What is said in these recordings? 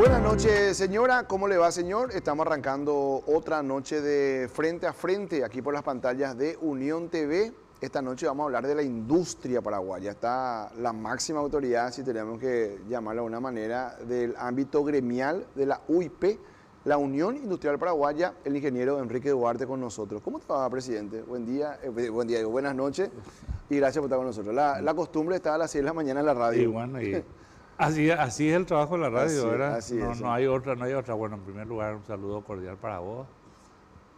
Buenas noches, señora. ¿Cómo le va, señor? Estamos arrancando otra noche de Frente a Frente aquí por las pantallas de Unión TV. Esta noche vamos a hablar de la industria paraguaya. Está la máxima autoridad, si tenemos que llamarla de una manera, del ámbito gremial de la UIP, la Unión Industrial Paraguaya, el ingeniero Enrique Duarte con nosotros. ¿Cómo te va, presidente? Buen día, buenas noches y gracias por estar con nosotros. La costumbre está a las 6 de la mañana en la radio. Y bueno, así es el trabajo de la radio, ¿verdad? Así es. No hay otra. Bueno, en primer lugar, un saludo cordial para vos,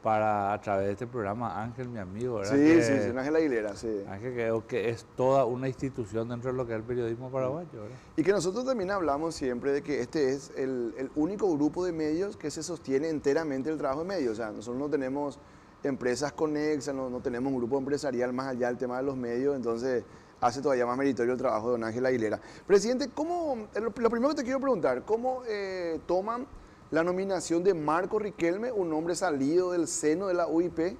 a través de este programa, Ángel, mi amigo, ¿verdad? Sí, Ángel Aguilera, sí. Ángel, creo que es toda una institución dentro de lo que es el periodismo paraguayo, ¿verdad? Y que nosotros también hablamos siempre de que este es el único grupo de medios que se sostiene enteramente el trabajo de medios. O sea, nosotros no tenemos empresas conexas, no tenemos un grupo empresarial más allá del tema de los medios, entonces hace todavía más meritorio el trabajo de don Ángel Aguilera. Presidente, lo primero que te quiero preguntar, ¿cómo toman la nominación de Marco Riquelme, un hombre salido del seno de la UIP,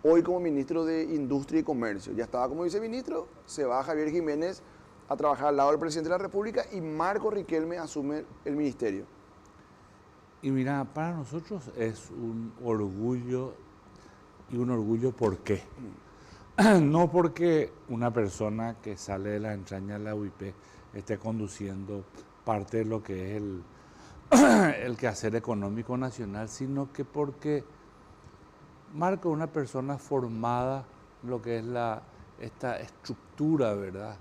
hoy como ministro de Industria y Comercio? Ya estaba como viceministro, se va Javier Jiménez a trabajar al lado del presidente de la República y Marco Riquelme asume el ministerio. Y mira, para nosotros es un orgullo, y un orgullo ¿por qué? No porque una persona que sale de las entrañas de la UIP esté conduciendo parte de lo que es el quehacer económico nacional, sino que porque Marco es una persona formada en lo que es esta estructura, ¿verdad?,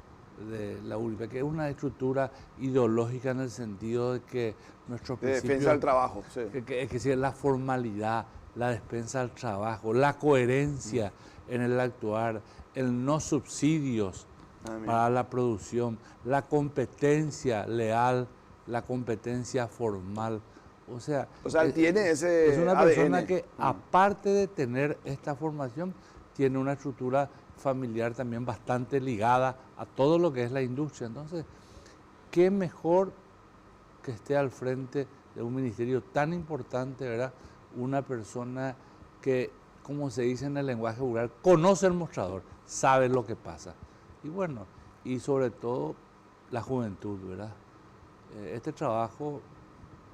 de la UIP, que es una estructura ideológica en el sentido de que nuestros principios... De defensa del trabajo, sí. Que es la formalidad, la defensa del trabajo, la coherencia en el actuar, el no subsidios para la producción, la competencia leal, la competencia formal. O sea, él tiene ese es una ADN. persona que, aparte de tener esta formación, tiene una estructura familiar también bastante ligada a todo lo que es la industria. Entonces, qué mejor que esté al frente de un ministerio tan importante, ¿verdad? Una persona que, como se dice en el lenguaje vulgar, conoce el mostrador, sabe lo que pasa. Y bueno, y sobre todo la juventud, ¿verdad? Este trabajo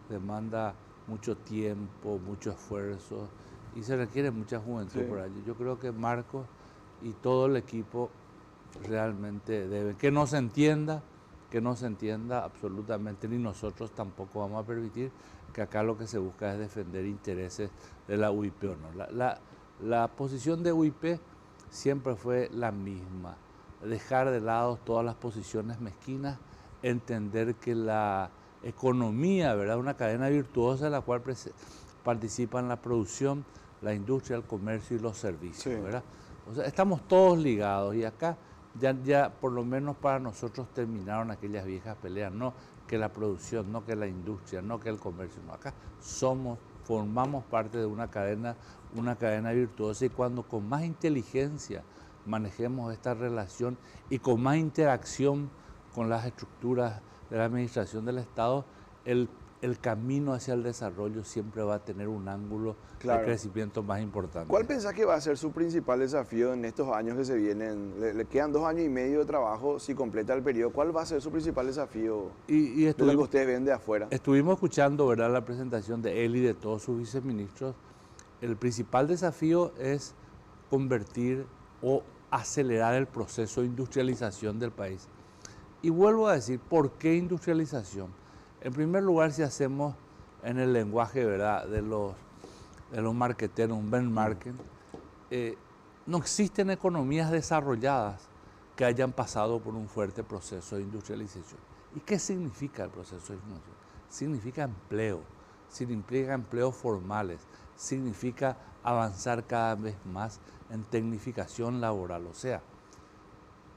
demanda mucho tiempo, mucho esfuerzo y se requiere mucha juventud por allí. Yo creo que Marcos y todo el equipo realmente deben, que no se entienda absolutamente, ni nosotros tampoco vamos a permitir que acá lo que se busca es defender intereses de la UIP o no. La posición de UIP siempre fue la misma, dejar de lado todas las posiciones mezquinas, entender que la economía, ¿verdad?, una cadena virtuosa en la cual participan la producción, la industria, el comercio y los servicios, ¿verdad? O sea, estamos todos ligados y acá ya por lo menos para nosotros terminaron aquellas viejas peleas, no que la producción, no que la industria, no que el comercio, no, acá formamos parte de una cadena virtuosa y cuando con más inteligencia manejemos esta relación y con más interacción con las estructuras de la administración del Estado, el camino hacia el desarrollo siempre va a tener un ángulo de crecimiento más importante. ¿Cuál pensás que va a ser su principal desafío en estos años que se vienen? Le quedan 2 años y medio de trabajo si completa el periodo. ¿Cuál va a ser su principal desafío de lo que ustedes ven de afuera? Estuvimos escuchando, ¿verdad?, la presentación de él y de todos sus viceministros. El principal desafío es convertir o acelerar el proceso de industrialización del país. Y vuelvo a decir, ¿por qué industrialización? En primer lugar, si hacemos en el lenguaje, ¿verdad?, de los marqueteros, un benchmarking, no existen economías desarrolladas que hayan pasado por un fuerte proceso de industrialización. ¿Y qué significa el proceso de industrialización? Significa empleo, significa empleos formales, significa avanzar cada vez más en tecnificación laboral, o sea,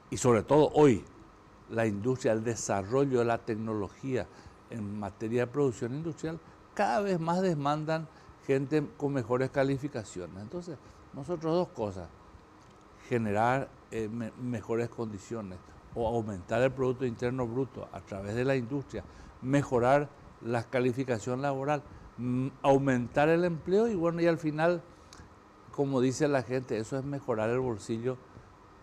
y sobre todo hoy, la industria, el desarrollo de la tecnología en materia de producción industrial, cada vez más demandan gente con mejores calificaciones. Entonces, nosotros 2 cosas, generar mejores condiciones o aumentar el Producto Interno Bruto a través de la industria, mejorar la calificación laboral, aumentar el empleo y bueno, y al final, como dice la gente, eso es mejorar el bolsillo,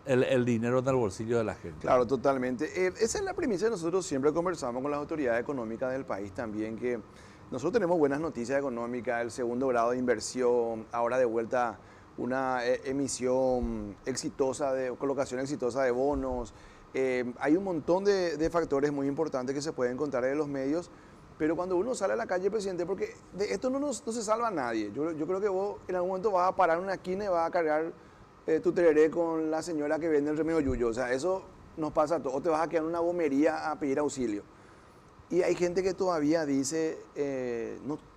el dinero en el bolsillo de la gente. Claro, totalmente. Esa es la premisa que nosotros siempre conversamos con las autoridades económicas del país también, que Nosotros tenemos buenas noticias económicas, el segundo grado de inversión, ahora de vuelta una emisión exitosa, de colocación exitosa de bonos. Hay un montón de factores muy importantes que se pueden encontrar en los medios, pero cuando uno sale a la calle, presidente, porque de esto no se salva a nadie. Yo creo que vos en algún momento vas a parar en una esquina y vas a cargar tu tereré con la señora que vende el remedio yuyo. O sea, eso nos pasa a todos. O te vas a quedar en una bomería a pedir auxilio. Y hay gente que todavía dice,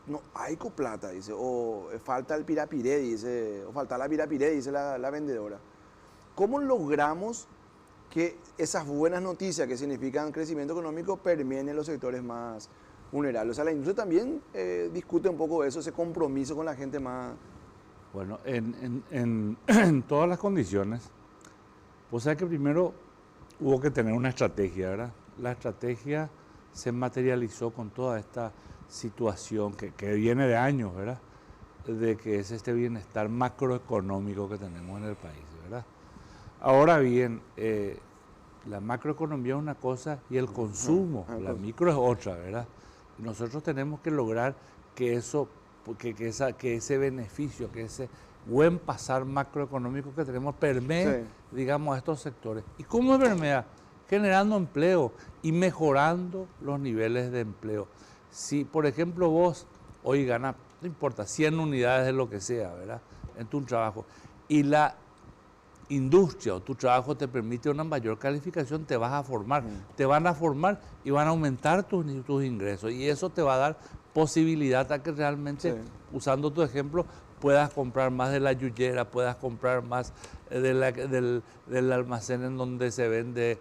no hay coplata, dice, o falta el pirapiré, dice, o falta la pirapiré, dice la vendedora. ¿Cómo logramos que esas buenas noticias que significan crecimiento económico permeen en los sectores más vulnerables? O sea, la industria también discute un poco eso, ese compromiso con la gente más... Bueno, en todas las condiciones, pues hay que primero hubo que tener una estrategia, ¿verdad? La estrategia se materializó con toda esta situación que viene de años, ¿verdad? De que es este bienestar macroeconómico que tenemos en el país, ¿verdad? Ahora bien, la macroeconomía es una cosa y el consumo, la micro es otra, ¿verdad? Y nosotros tenemos que lograr que eso, que ese beneficio, que ese buen pasar macroeconómico que tenemos permee, digamos, a estos sectores. ¿Y cómo permea? Generando empleo y mejorando los niveles de empleo. Si, por ejemplo, vos hoy ganás, no importa, 100 unidades de lo que sea, ¿verdad?, en tu trabajo, y la industria o tu trabajo te permite una mayor calificación, te vas a formar, te van a formar y van a aumentar tus ingresos, y eso te va a dar posibilidad a que realmente, usando tu ejemplo, puedas comprar más de la yuyera, puedas comprar más del almacén en donde se vende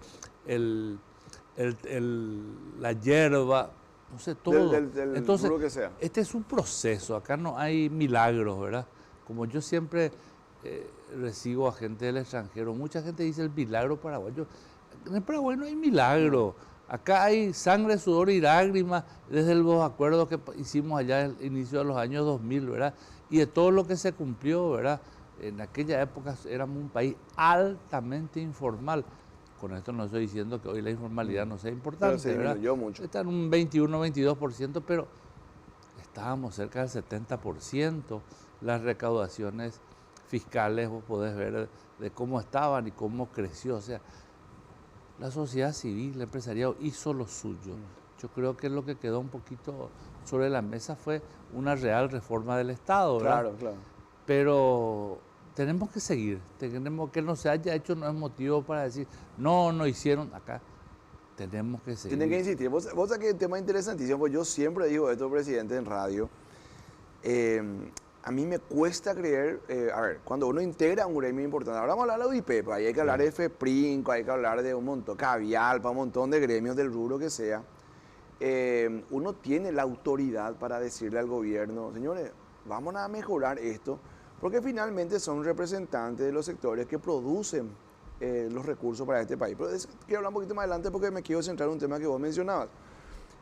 la hierba, no sé, todo. Entonces, que sea. este es un proceso, acá no hay milagros, ¿verdad? Como yo siempre recibo a gente del extranjero, mucha gente dice el milagro paraguayo. En el Paraguay no hay milagro. Acá hay sangre, sudor y lágrimas desde los acuerdos que hicimos allá al inicio de los años 2000, ¿verdad? Y de todo lo que se cumplió, ¿verdad? En aquella época éramos un país altamente informal. Con esto no estoy diciendo que hoy la informalidad no sea importante, pero ¿verdad? disminuyó mucho. Está en un 21, 22%, pero estábamos cerca del 70%. Las recaudaciones fiscales, vos podés ver de cómo estaban y cómo creció. O sea, la sociedad civil, el empresariado hizo lo suyo. Yo creo que lo que quedó un poquito sobre la mesa fue una real reforma del Estado, ¿verdad? Claro, claro. Pero tenemos que seguir, tenemos que no se haya hecho, no es motivo para decir, no hicieron acá. Tenemos que seguir. Tienen que insistir. Vos sabés que el tema interesantísimo, pues yo siempre digo esto, presidente, en radio. A mí me cuesta creer, a ver, cuando uno integra un gremio importante, ahora vamos a hablar de la UIP, pues ahí hay que hablar de FEPRINCO, hay que hablar de un montón, Cavialpa, un montón de gremios del rubro que sea. Uno tiene la autoridad para decirle al gobierno, señores, vamos a mejorar esto, porque finalmente son representantes de los sectores que producen los recursos para este país. Pero quiero hablar un poquito más adelante porque me quiero centrar en un tema que vos mencionabas.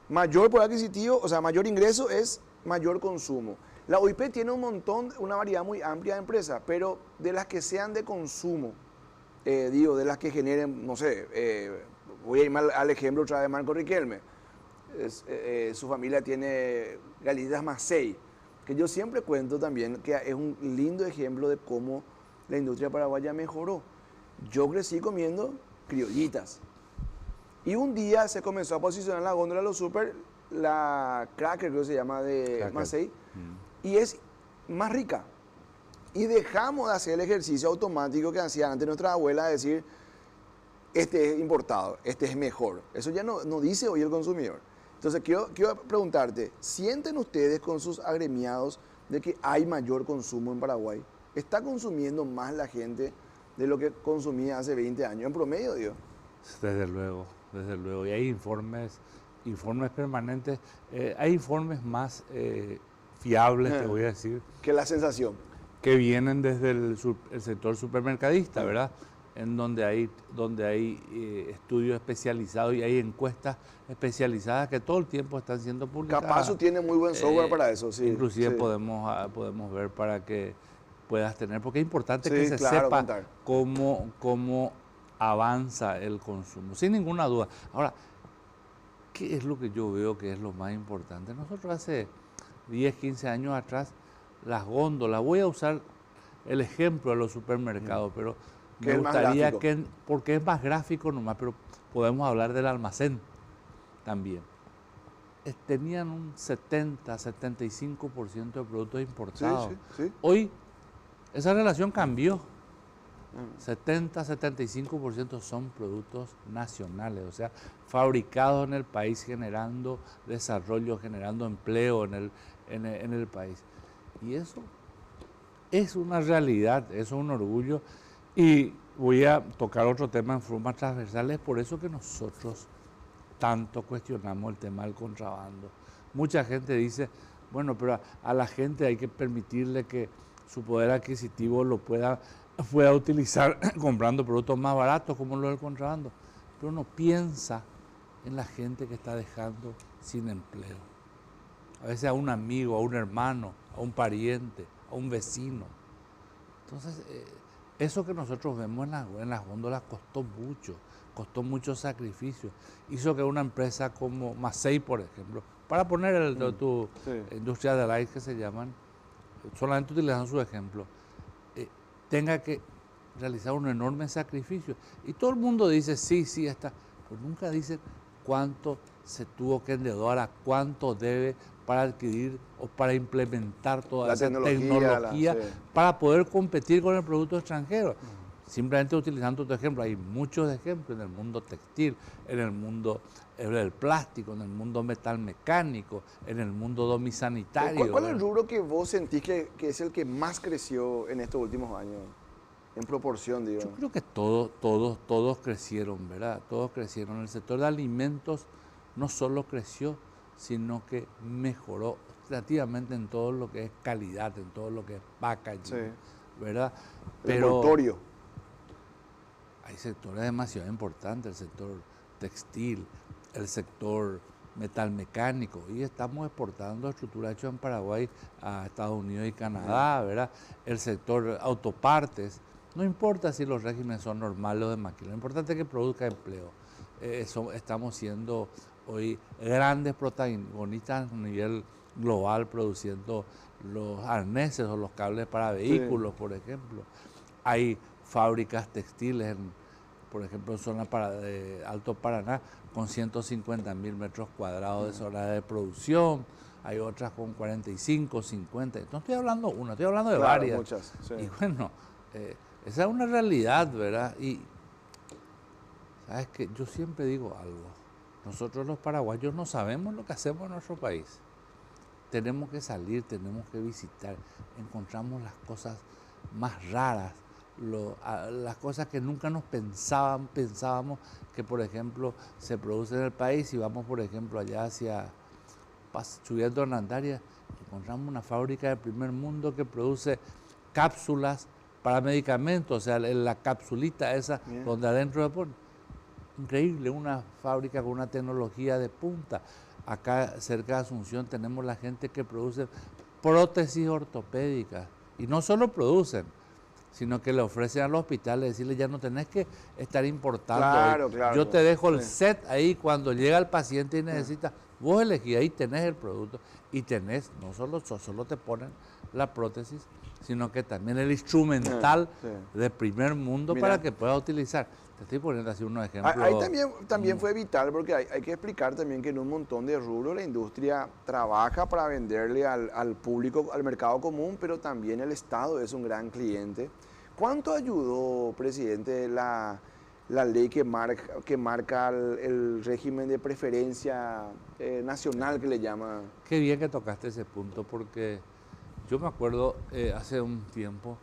Mayor poder adquisitivo, o sea, mayor ingreso es mayor consumo. La OIP tiene una variedad muy amplia de empresas, pero de las que sean de consumo, de las que generen, no sé, voy a ir al ejemplo otra vez de Marco Riquelme. Su familia tiene Galitas Macei, que yo siempre cuento también que es un lindo ejemplo de cómo la industria paraguaya mejoró. Yo crecí comiendo criollitas. Y un día se comenzó a posicionar en la góndola de los super la Cracker, creo que se llama, de Macei, y es más rica. Y dejamos de hacer el ejercicio automático que hacía antes nuestra abuela, de decir, este es importado, este es mejor. Eso ya no dice hoy el consumidor. Entonces, quiero preguntarte, ¿sienten ustedes con sus agremiados de que hay mayor consumo en Paraguay? ¿Está consumiendo más la gente de lo que consumía hace 20 años en promedio, digo? Desde luego. Y hay informes permanentes, hay informes más fiables, te voy a decir. Que la sensación. Que vienen desde el sector supermercadista, ¿verdad? En donde hay estudios especializados y hay encuestas especializadas que todo el tiempo están siendo publicadas. Capazo tiene muy buen software para eso, sí. Inclusive sí. podemos ver para que puedas tener, porque es importante que se sepa cómo avanza el consumo, sin ninguna duda. Ahora, ¿qué es lo que yo veo que es lo más importante? Nosotros hace 10, 15 años atrás, las góndolas, voy a usar el ejemplo de los supermercados, pero me gustaría que, porque es más gráfico nomás, pero podemos hablar del almacén también. Tenían un 70-75% de productos importados. Hoy esa relación cambió. 70-75% son productos nacionales, o sea, fabricados en el país, generando desarrollo, generando empleo en el país. Y eso es una realidad, eso es un orgullo. Y voy a tocar otro tema en forma transversal, es por eso que nosotros tanto cuestionamos el tema del contrabando. Mucha gente dice, bueno, pero a la gente hay que permitirle que su poder adquisitivo lo pueda utilizar comprando productos más baratos como lo del contrabando. Pero no piensa en la gente que está dejando sin empleo. A veces a un amigo, a un hermano, a un pariente, a un vecino. Entonces, eso que nosotros vemos en las góndolas costó mucho sacrificio. Hizo que una empresa como Macei, por ejemplo, para poner tu industria del aire que se llaman, solamente utilizando su ejemplo, tenga que realizar un enorme sacrificio. Y todo el mundo dice, sí, está, pero nunca dicen cuánto se tuvo que endeudar, a cuánto debe para adquirir o para implementar toda esa tecnología para poder competir con el producto extranjero. Simplemente utilizando tu ejemplo, hay muchos ejemplos en el mundo textil, en el mundo del plástico, en el mundo metalmecánico, en el mundo domisanitario. ¿Cuál es el rubro que vos sentís que es el que más creció en estos últimos años? En proporción, digo. Yo creo que todos crecieron, ¿verdad? Todos crecieron. El sector de alimentos no solo creció, sino que mejoró relativamente en todo lo que es calidad, en todo lo que es packaging, ¿verdad? Pero hay sectores demasiado importantes, el sector textil, el sector metalmecánico, y estamos exportando estructuras hechas en Paraguay a Estados Unidos y Canadá, ¿verdad? El sector autopartes, no importa si los regímenes son normales o de maquila, lo importante es que produzca empleo. Estamos siendo hoy grandes protagonistas a nivel global produciendo los arneses o los cables para vehículos, por ejemplo. Hay fábricas textiles, por ejemplo, en zona de Alto Paraná, con 150.000 metros cuadrados de zona de producción. Hay otras con 45, 50. No estoy hablando de una, estoy hablando de varias. Muchas, Y bueno, esa es una realidad, ¿verdad? Y sabes que yo siempre digo algo. Nosotros los paraguayos no sabemos lo que hacemos en nuestro país. Tenemos que salir, tenemos que visitar. Encontramos las cosas más raras, las cosas que nunca nos pensábamos que, por ejemplo, se producen en el país. Y vamos, por ejemplo, allá subiendo en Andaria, encontramos una fábrica del primer mundo que produce cápsulas para medicamentos, o sea, la capsulita esa, donde adentro le ponen. Increíble, una fábrica con una tecnología de punta. Acá cerca de Asunción tenemos la gente que produce prótesis ortopédicas. Y no solo producen, sino que le ofrecen al hospital, decirle, ya no tenés que estar importando. Claro, yo te dejo el set ahí cuando llega el paciente y necesita. Vos elegís, ahí tenés el producto y tenés, no solo te ponen la prótesis, sino que también el instrumental de primer mundo para que puedas utilizar. Te estoy poniendo así unos ejemplos. Ahí también fue vital, porque hay que explicar también que en un montón de rubros la industria trabaja para venderle al público, al mercado común, pero también el Estado es un gran cliente. ¿Cuánto ayudó, presidente, la ley que marca el régimen de preferencia nacional que le llama? Qué bien que tocaste ese punto, porque yo me acuerdo hace un tiempo,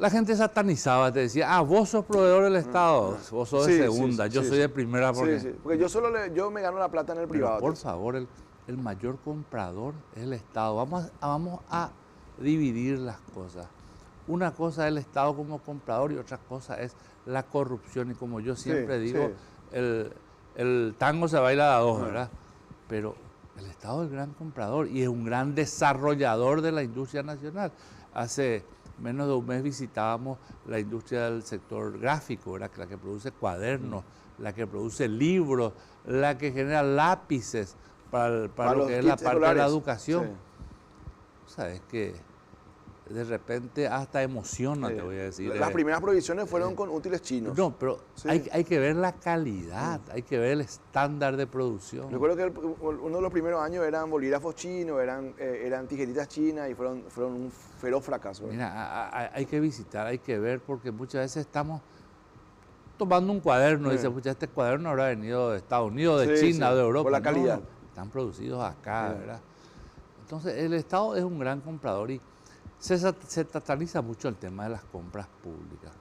la gente satanizaba, te decía, vos sos proveedor del Estado, vos sos de segunda, yo soy de primera. Porque yo me gano la plata en el privado. Por favor, el mayor comprador es el Estado. Vamos a dividir las cosas. Una cosa es el Estado como comprador y otra cosa es la corrupción. Y como yo siempre digo, el tango se baila a dos, ¿verdad? Pero el Estado es el gran comprador y es un gran desarrollador de la industria nacional. Hace menos de un mes visitábamos la industria del sector gráfico, ¿verdad? La que produce cuadernos, la que produce libros, la que genera lápices para lo los que es la kits parte de la escolares. educación. Sí. Sabes que de repente hasta emociona, te Sí. voy a decir. Las primeras provisiones fueron con útiles chinos. No, pero Sí. hay que ver la calidad, hay que ver el estándar de producción. Recuerdo que uno de los primeros años eran bolígrafos chinos, eran tijeritas chinas y fueron un feroz fracaso. Mira, hay que visitar, hay que ver, porque muchas veces estamos tomando un cuaderno, dice, pucha, este cuaderno habrá venido de Estados Unidos, de Sí, China, sí, de Europa. por la calidad. No, están producidos acá, ¿verdad? Entonces, el Estado es un gran comprador y se sataniza mucho el tema de las compras públicas.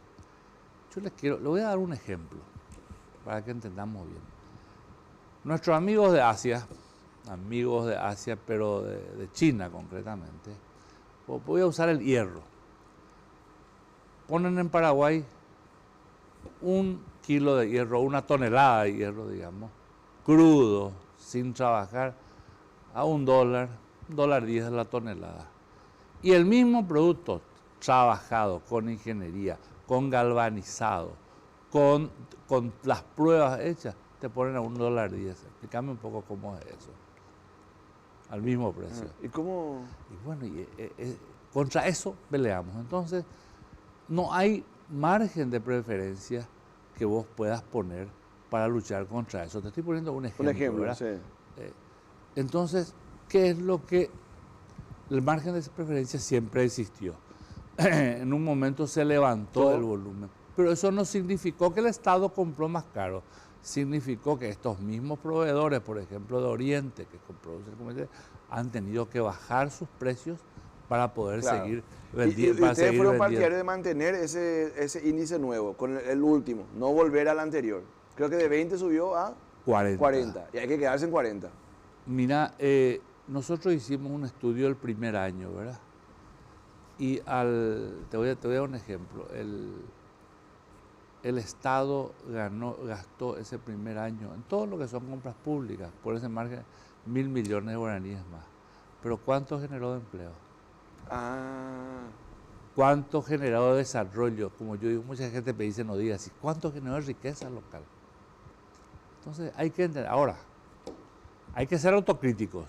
Yo le voy a dar un ejemplo para que entendamos bien. Nuestros amigos de Asia, pero de China concretamente, voy a usar el hierro. Ponen en Paraguay 1 kilo de hierro, 1 tonelada de hierro, digamos, crudo, sin trabajar, a $1, $1.10 la tonelada. Y el mismo producto trabajado con ingeniería, con galvanizado, con las pruebas hechas, te ponen a $1.10. Explícame un poco cómo es eso. Al mismo precio. ¿Y cómo? Y bueno, contra eso peleamos. Entonces, no hay margen de preferencia que vos puedas poner para luchar contra eso. Te estoy poniendo un ejemplo. Un ejemplo, ¿verdad? sí. Entonces, ¿qué es lo que...? El margen de preferencia siempre existió. En un momento se levantó el volumen. Pero eso no significó que el Estado compró más caro. Significó que estos mismos proveedores, por ejemplo de Oriente, que producen comerciales, han tenido que bajar sus precios para poder seguir vendiendo. ¿Y ustedes fueron partidarios de mantener ese índice nuevo, con el último, no volver al anterior? Creo que de 20 subió a 40. Y hay que quedarse en 40. Mira, nosotros hicimos un estudio el primer año, ¿verdad? Y te voy a dar un ejemplo. El Estado gastó ese primer año en todo lo que son compras públicas, por ese margen, 1.000 millones de guaraníes más. Pero ¿cuánto generó de empleo? ¿Cuánto generó de desarrollo? Como yo digo, mucha gente me dice, no digas así, ¿cuánto generó de riqueza local? Entonces hay que entender, ahora, hay que ser autocríticos.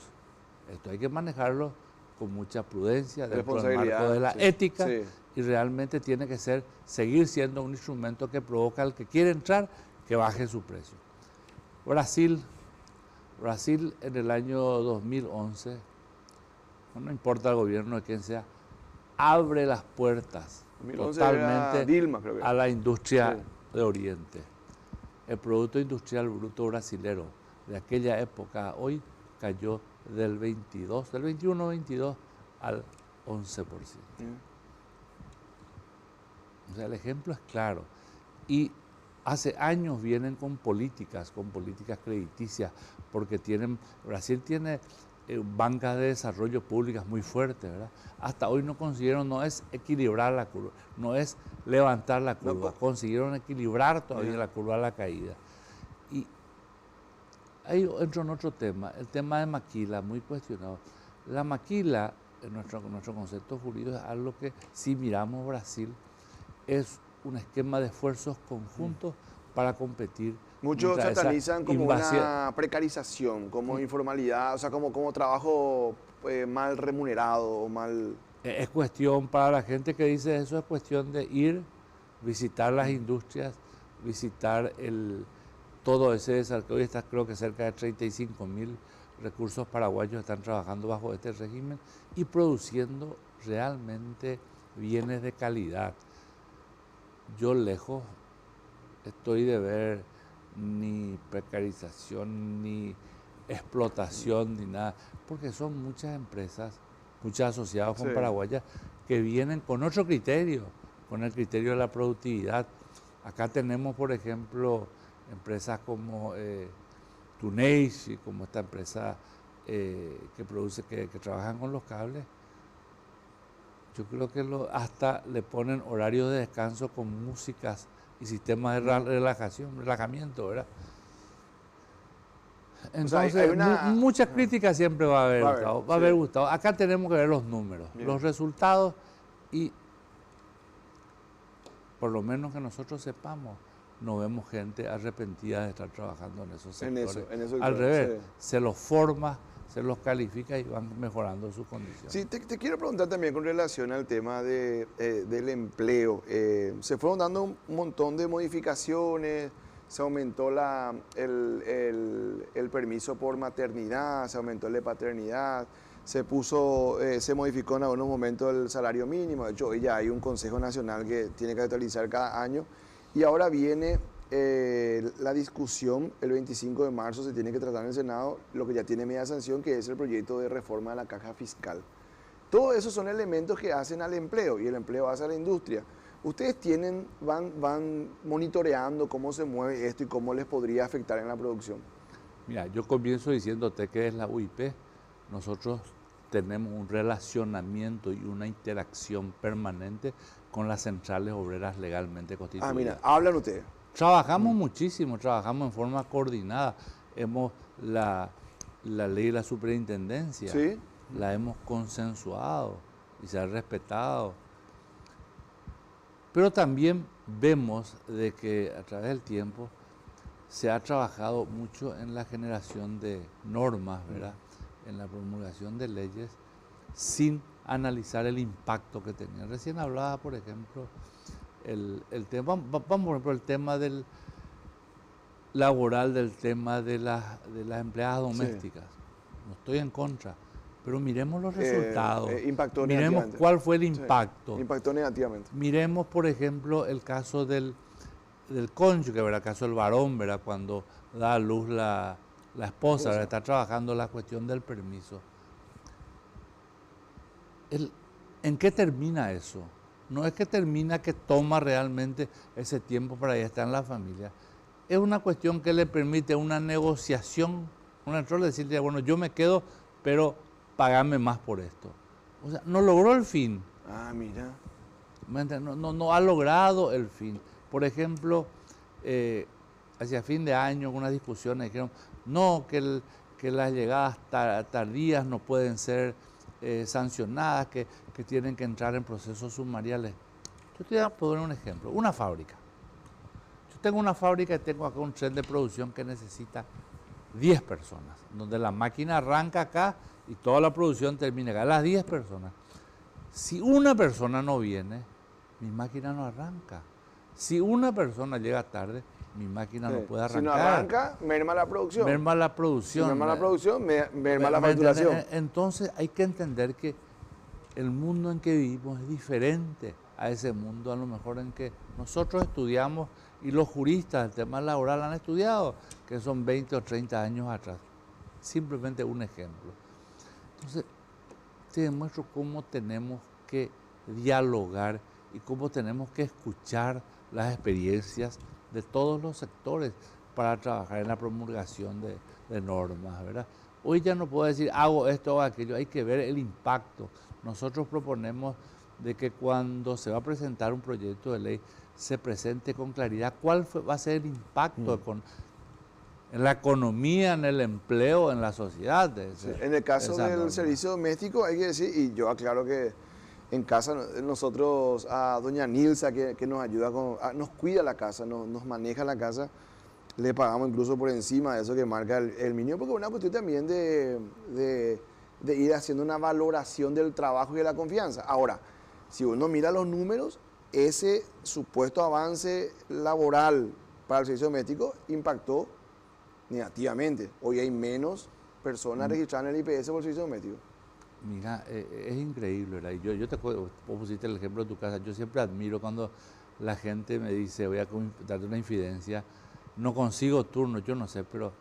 Esto hay que manejarlo con mucha prudencia, dentro del marco de la ética, y realmente tiene que seguir siendo un instrumento que provoca al que quiere entrar que baje su precio. Brasil en el año 2011, no importa el gobierno de quien sea, abre las puertas totalmente Dilma, creo que a la industria de Oriente. El Producto Industrial Bruto brasilero de aquella época hoy cayó del 21-22 al 11%. O sea, el ejemplo es claro. Y hace años vienen con políticas crediticias, porque Brasil tiene bancas de desarrollo públicas muy fuertes, ¿verdad? Hasta hoy no consiguieron, no es equilibrar la curva, no es levantar la curva, consiguieron equilibrar todavía la curva a la caída. Y ahí entro en otro tema, el tema de maquila, muy cuestionado. La maquila, en nuestro concepto jurídico, es algo que, si miramos Brasil, es un esquema de esfuerzos conjuntos para competir. Muchos satanizan como una precarización, como informalidad, o sea, como trabajo mal remunerado o mal... Es cuestión, para la gente que dice eso, es cuestión de ir, visitar las industrias, visitar todo ese desarrollo. Hoy está, creo que cerca de 35.000 recursos paraguayos están trabajando bajo este régimen y produciendo realmente bienes de calidad. Yo lejos estoy de ver ni precarización, ni explotación, ni nada, porque son muchas empresas, muchas asociadas con paraguayas, que vienen con otro criterio, con el criterio de la productividad. Acá tenemos, por ejemplo, empresas como Tuneishi, como esta empresa que trabajan con los cables. Yo creo que hasta le ponen horarios de descanso con músicas y sistemas de relajamiento, ¿verdad? Entonces, o sea, muchas críticas siempre va a haber gustado. Acá tenemos que ver los números, los resultados y por lo menos que nosotros sepamos no vemos gente arrepentida de estar trabajando en esos sectores. En eso Al revés, sí. se los forma, se los califica y van mejorando sus condiciones. Sí, te quiero preguntar también con relación al tema del empleo. Se fueron dando un montón de modificaciones, se aumentó el permiso por maternidad, se aumentó el de paternidad, se modificó en algunos momentos el salario mínimo. De hecho, hoy ya hay un Consejo Nacional que tiene que actualizar cada año. Y ahora viene la discusión, el 25 de marzo se tiene que tratar en el Senado, lo que ya tiene media sanción, que es el proyecto de reforma de la caja fiscal. Todos esos son elementos que hacen al empleo y el empleo hace a la industria. ¿Ustedes van monitoreando cómo se mueve esto y cómo les podría afectar en la producción? Mira, yo comienzo diciéndote que es la UIP. Nosotros tenemos un relacionamiento y una interacción permanente con las centrales obreras legalmente constituidas. Ah, mira, hablan ustedes. Trabajamos muchísimo, trabajamos en forma coordinada. La ley de la superintendencia, ¿Sí? la hemos consensuado y se ha respetado. Pero también vemos de que a través del tiempo se ha trabajado mucho en la generación de normas, ¿verdad? En la promulgación de leyes, sin analizar el impacto que tenían. Recién hablaba, por ejemplo, el tema, vamos por ejemplo, el tema del laboral, del tema de las empleadas domésticas. No estoy en contra, pero miremos los resultados. Impactó miremos negativamente. cuál fue el impacto. Sí, impactó negativamente. Miremos, por ejemplo, el caso del cónyuge, ¿verdad? El caso del varón, ¿verdad? Cuando da a luz la esposa, ¿verdad? Está trabajando la cuestión del permiso. ¿En qué termina eso? No es que termina que toma realmente ese tiempo para ya estar en la familia. Es una cuestión que le permite una negociación, un error de decirle, bueno, yo me quedo, pero pagame más por esto. O sea, no logró el fin. Ah, mira. No ha logrado el fin. Por ejemplo, hacia fin de año, unas discusiones dijeron, no, que las llegadas tardías no pueden ser sancionadas, que tienen que entrar en procesos sumariales. Yo te voy a poner un ejemplo, una fábrica. Yo tengo una fábrica y tengo acá un tren de producción que necesita 10 personas, donde la máquina arranca acá y toda la producción termina acá, las 10 personas. Si una persona no viene, mi máquina no arranca. Si una persona llega tarde, mi máquina no puede arrancar. Si no arranca, merma la producción. Merma la producción. Si merma la producción, merma la facturación. Entonces hay que entender que el mundo en que vivimos es diferente a ese mundo a lo mejor en que nosotros estudiamos y los juristas del tema laboral han estudiado, que son 20 o 30 años atrás. Simplemente un ejemplo. Entonces, te demuestro cómo tenemos que dialogar y cómo tenemos que escuchar las experiencias de todos los sectores para trabajar en la promulgación de normas, ¿verdad? Hoy ya no puedo decir hago esto o aquello, hay que ver el impacto. Nosotros proponemos de que cuando se va a presentar un proyecto de ley se presente con claridad cuál va a ser el impacto en la economía, en el empleo, en la sociedad. En el caso del servicio doméstico hay que decir, y yo aclaro que en casa nosotros a doña Nilsa que nos ayuda, nos cuida la casa, nos maneja la casa, le pagamos incluso por encima de eso que marca el mínimo, porque es una cuestión también de ir haciendo una valoración del trabajo y de la confianza. Ahora, si uno mira los números, ese supuesto avance laboral para el servicio doméstico impactó negativamente. Hoy hay menos personas registradas en el IPS por el servicio doméstico. Mira, es increíble, ¿verdad? Yo te vos pusiste el ejemplo de tu casa. Yo siempre admiro cuando la gente me dice, voy a darte una infidencia, no consigo turno, yo no sé, pero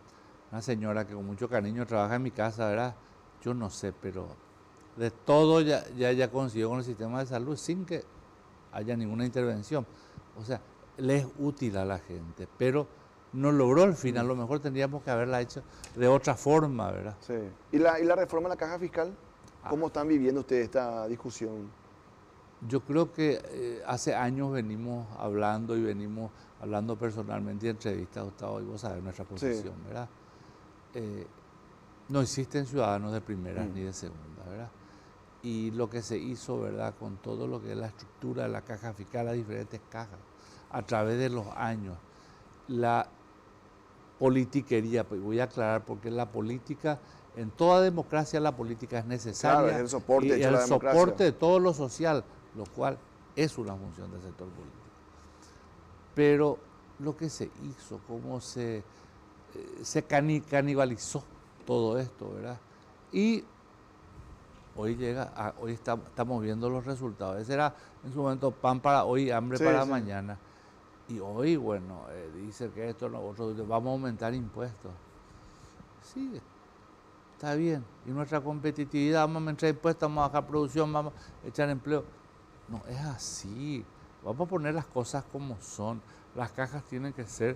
una señora que con mucho cariño trabaja en mi casa, ¿verdad? Yo no sé, pero de todo ya consiguió con el sistema de salud sin que haya ninguna intervención. O sea, le es útil a la gente, pero no logró el fin. A lo mejor tendríamos que haberla hecho de otra forma, ¿verdad? Sí. ¿Y la reforma de la caja fiscal? ¿Cómo están viviendo ustedes esta discusión? Yo creo que hace años venimos hablando personalmente y en entrevistas, Gustavo, y vos sabés nuestra posición, sí, ¿verdad? No existen ciudadanos de primera ni de segunda, ¿verdad? Y lo que se hizo, ¿verdad? Con todo lo que es la estructura de la caja fiscal, las diferentes cajas, a través de los años, la politiquería. Pues voy a aclarar porque la política, en toda democracia la política es necesaria. Claro, es el soporte y hecho a la el democracia. soporte de todo lo social, lo cual es una función del sector político. Pero lo que se hizo, cómo se canibalizó todo esto, ¿verdad? Y hoy estamos viendo los resultados. Ese era en su momento pan para hoy, hambre para mañana. Y hoy, bueno, dice que esto, nosotros vamos a aumentar impuestos. Sí, está bien. Y nuestra competitividad, vamos a aumentar impuestos, vamos a bajar producción, vamos a echar empleo. No, es así. Vamos a poner las cosas como son. Las cajas tienen que ser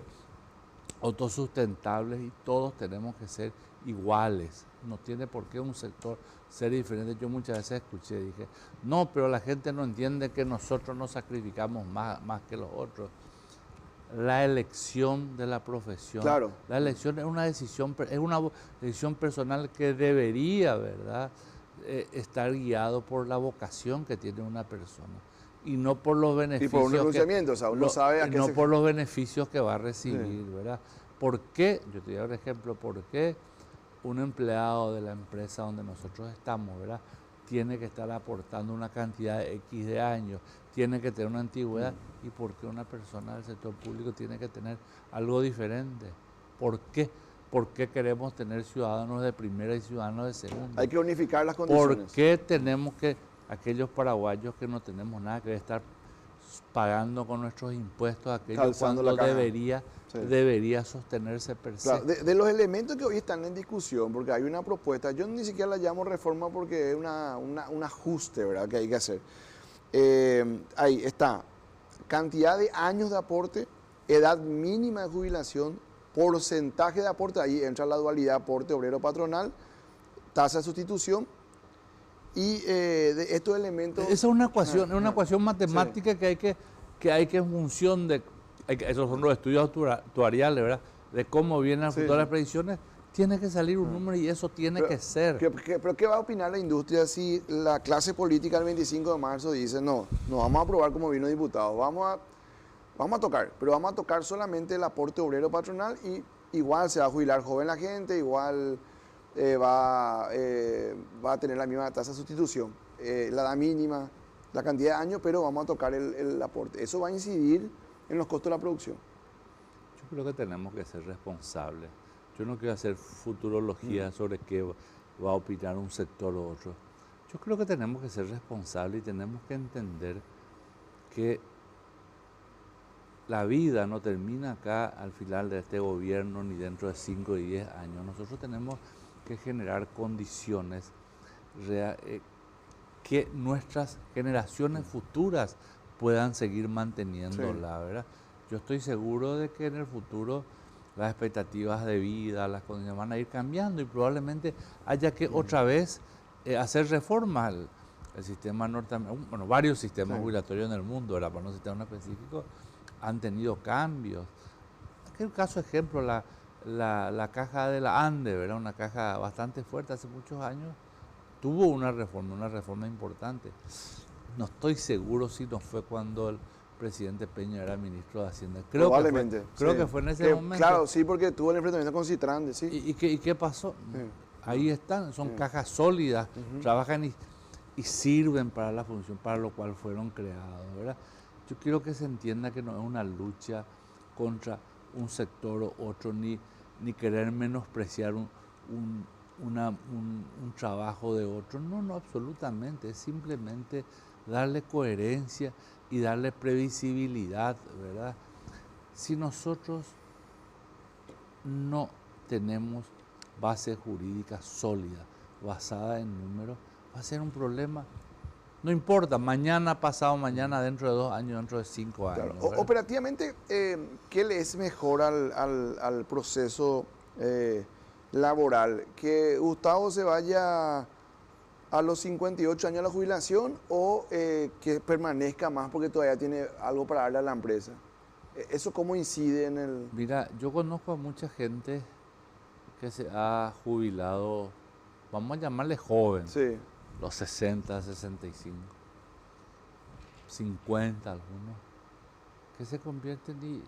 autosustentables y todos tenemos que ser iguales. No tiene por qué un sector ser diferente. Yo muchas veces escuché, dije, no, pero la gente no entiende que nosotros nos sacrificamos más que los otros. La elección de la profesión, claro, la elección es una decisión personal que debería, ¿verdad?, estar guiado por la vocación que tiene una persona y no por los beneficios. Y por un renunciamiento, o sea, uno sabe a qué no por los beneficios que va a recibir, ¿verdad? ¿Por qué? Yo te doy un ejemplo, ¿por qué un empleado de la empresa donde nosotros estamos, ¿verdad?, tiene que estar aportando una cantidad de X de años, tiene que tener una antigüedad, y por qué una persona del sector público tiene que tener algo diferente? ¿Por qué? ¿Por qué queremos tener ciudadanos de primera y ciudadanos de segunda? Hay que unificar las condiciones. ¿Por qué tenemos que, aquellos paraguayos que no tenemos nada que estar pagando con nuestros impuestos aquello Calzando cuando la caja. debería sostenerse per se? Claro, de los elementos que hoy están en discusión, porque hay una propuesta, yo ni siquiera la llamo reforma porque es un ajuste, ¿verdad?, que hay que hacer. Ahí está, cantidad de años de aporte, edad mínima de jubilación, porcentaje de aporte, ahí entra la dualidad aporte obrero-patronal, tasa de sustitución, y de estos elementos... Esa es una ecuación matemática que hay que en función de... Esos son los estudios actuariales, ¿verdad?, de cómo vienen las futuras predicciones, tiene que salir un número y eso tiene que ser. Pero ¿qué va a opinar la industria si la clase política el 25 de marzo dice, no vamos a aprobar como vino diputado, vamos a tocar, pero vamos a tocar solamente el aporte obrero patronal y igual se va a jubilar joven la gente, igual va a tener la misma tasa de sustitución, la edad mínima, la cantidad de años, pero vamos a tocar el aporte? Eso va a incidir en los costos de la producción. Yo creo que tenemos que ser responsables. Yo no quiero hacer futurología sobre qué va a opinar un sector u otro. Yo creo que tenemos que ser responsables y tenemos que entender que la vida no termina acá al final de este gobierno ni dentro de 5 y 10 años. Nosotros tenemos que generar condiciones que nuestras generaciones futuras puedan seguir manteniéndola, ¿verdad? Yo estoy seguro de que en el futuro las expectativas de vida, las condiciones van a ir cambiando y probablemente haya que otra vez hacer reformas. El sistema norteamericano, bueno, varios sistemas jubilatorios en el mundo, ¿verdad?, para no citar uno específico, han tenido cambios. Aquel caso ejemplo, la caja de la ANDE, ¿verdad?, una caja bastante fuerte hace muchos años, tuvo una reforma importante. No estoy seguro si no fue cuando el presidente Peña era ministro de Hacienda. Probablemente. Creo que fue en ese momento. Claro, sí, porque tuvo el enfrentamiento con Citrande, sí. ¿Y qué pasó? Ahí están, son cajas sólidas, trabajan y sirven para la función para lo cual fueron creados, ¿verdad? Yo quiero que se entienda que no es una lucha contra un sector u otro, ni querer menospreciar un trabajo de otro. No, absolutamente. Es simplemente darle coherencia y darle previsibilidad, ¿verdad? Si nosotros no tenemos base jurídica sólida, basada en números, va a ser un problema. No importa, mañana, pasado mañana, dentro de 2 años, dentro de 5 años. Claro. Operativamente, ¿qué le es mejor al proceso laboral? ¿Que Gustavo se vaya a los 58 años a la jubilación o que permanezca más porque todavía tiene algo para darle a la empresa? ¿Eso cómo incide en el...? Mira, yo conozco a mucha gente que se ha jubilado, vamos a llamarle joven, los 60, 65, 50 algunos, que se convierten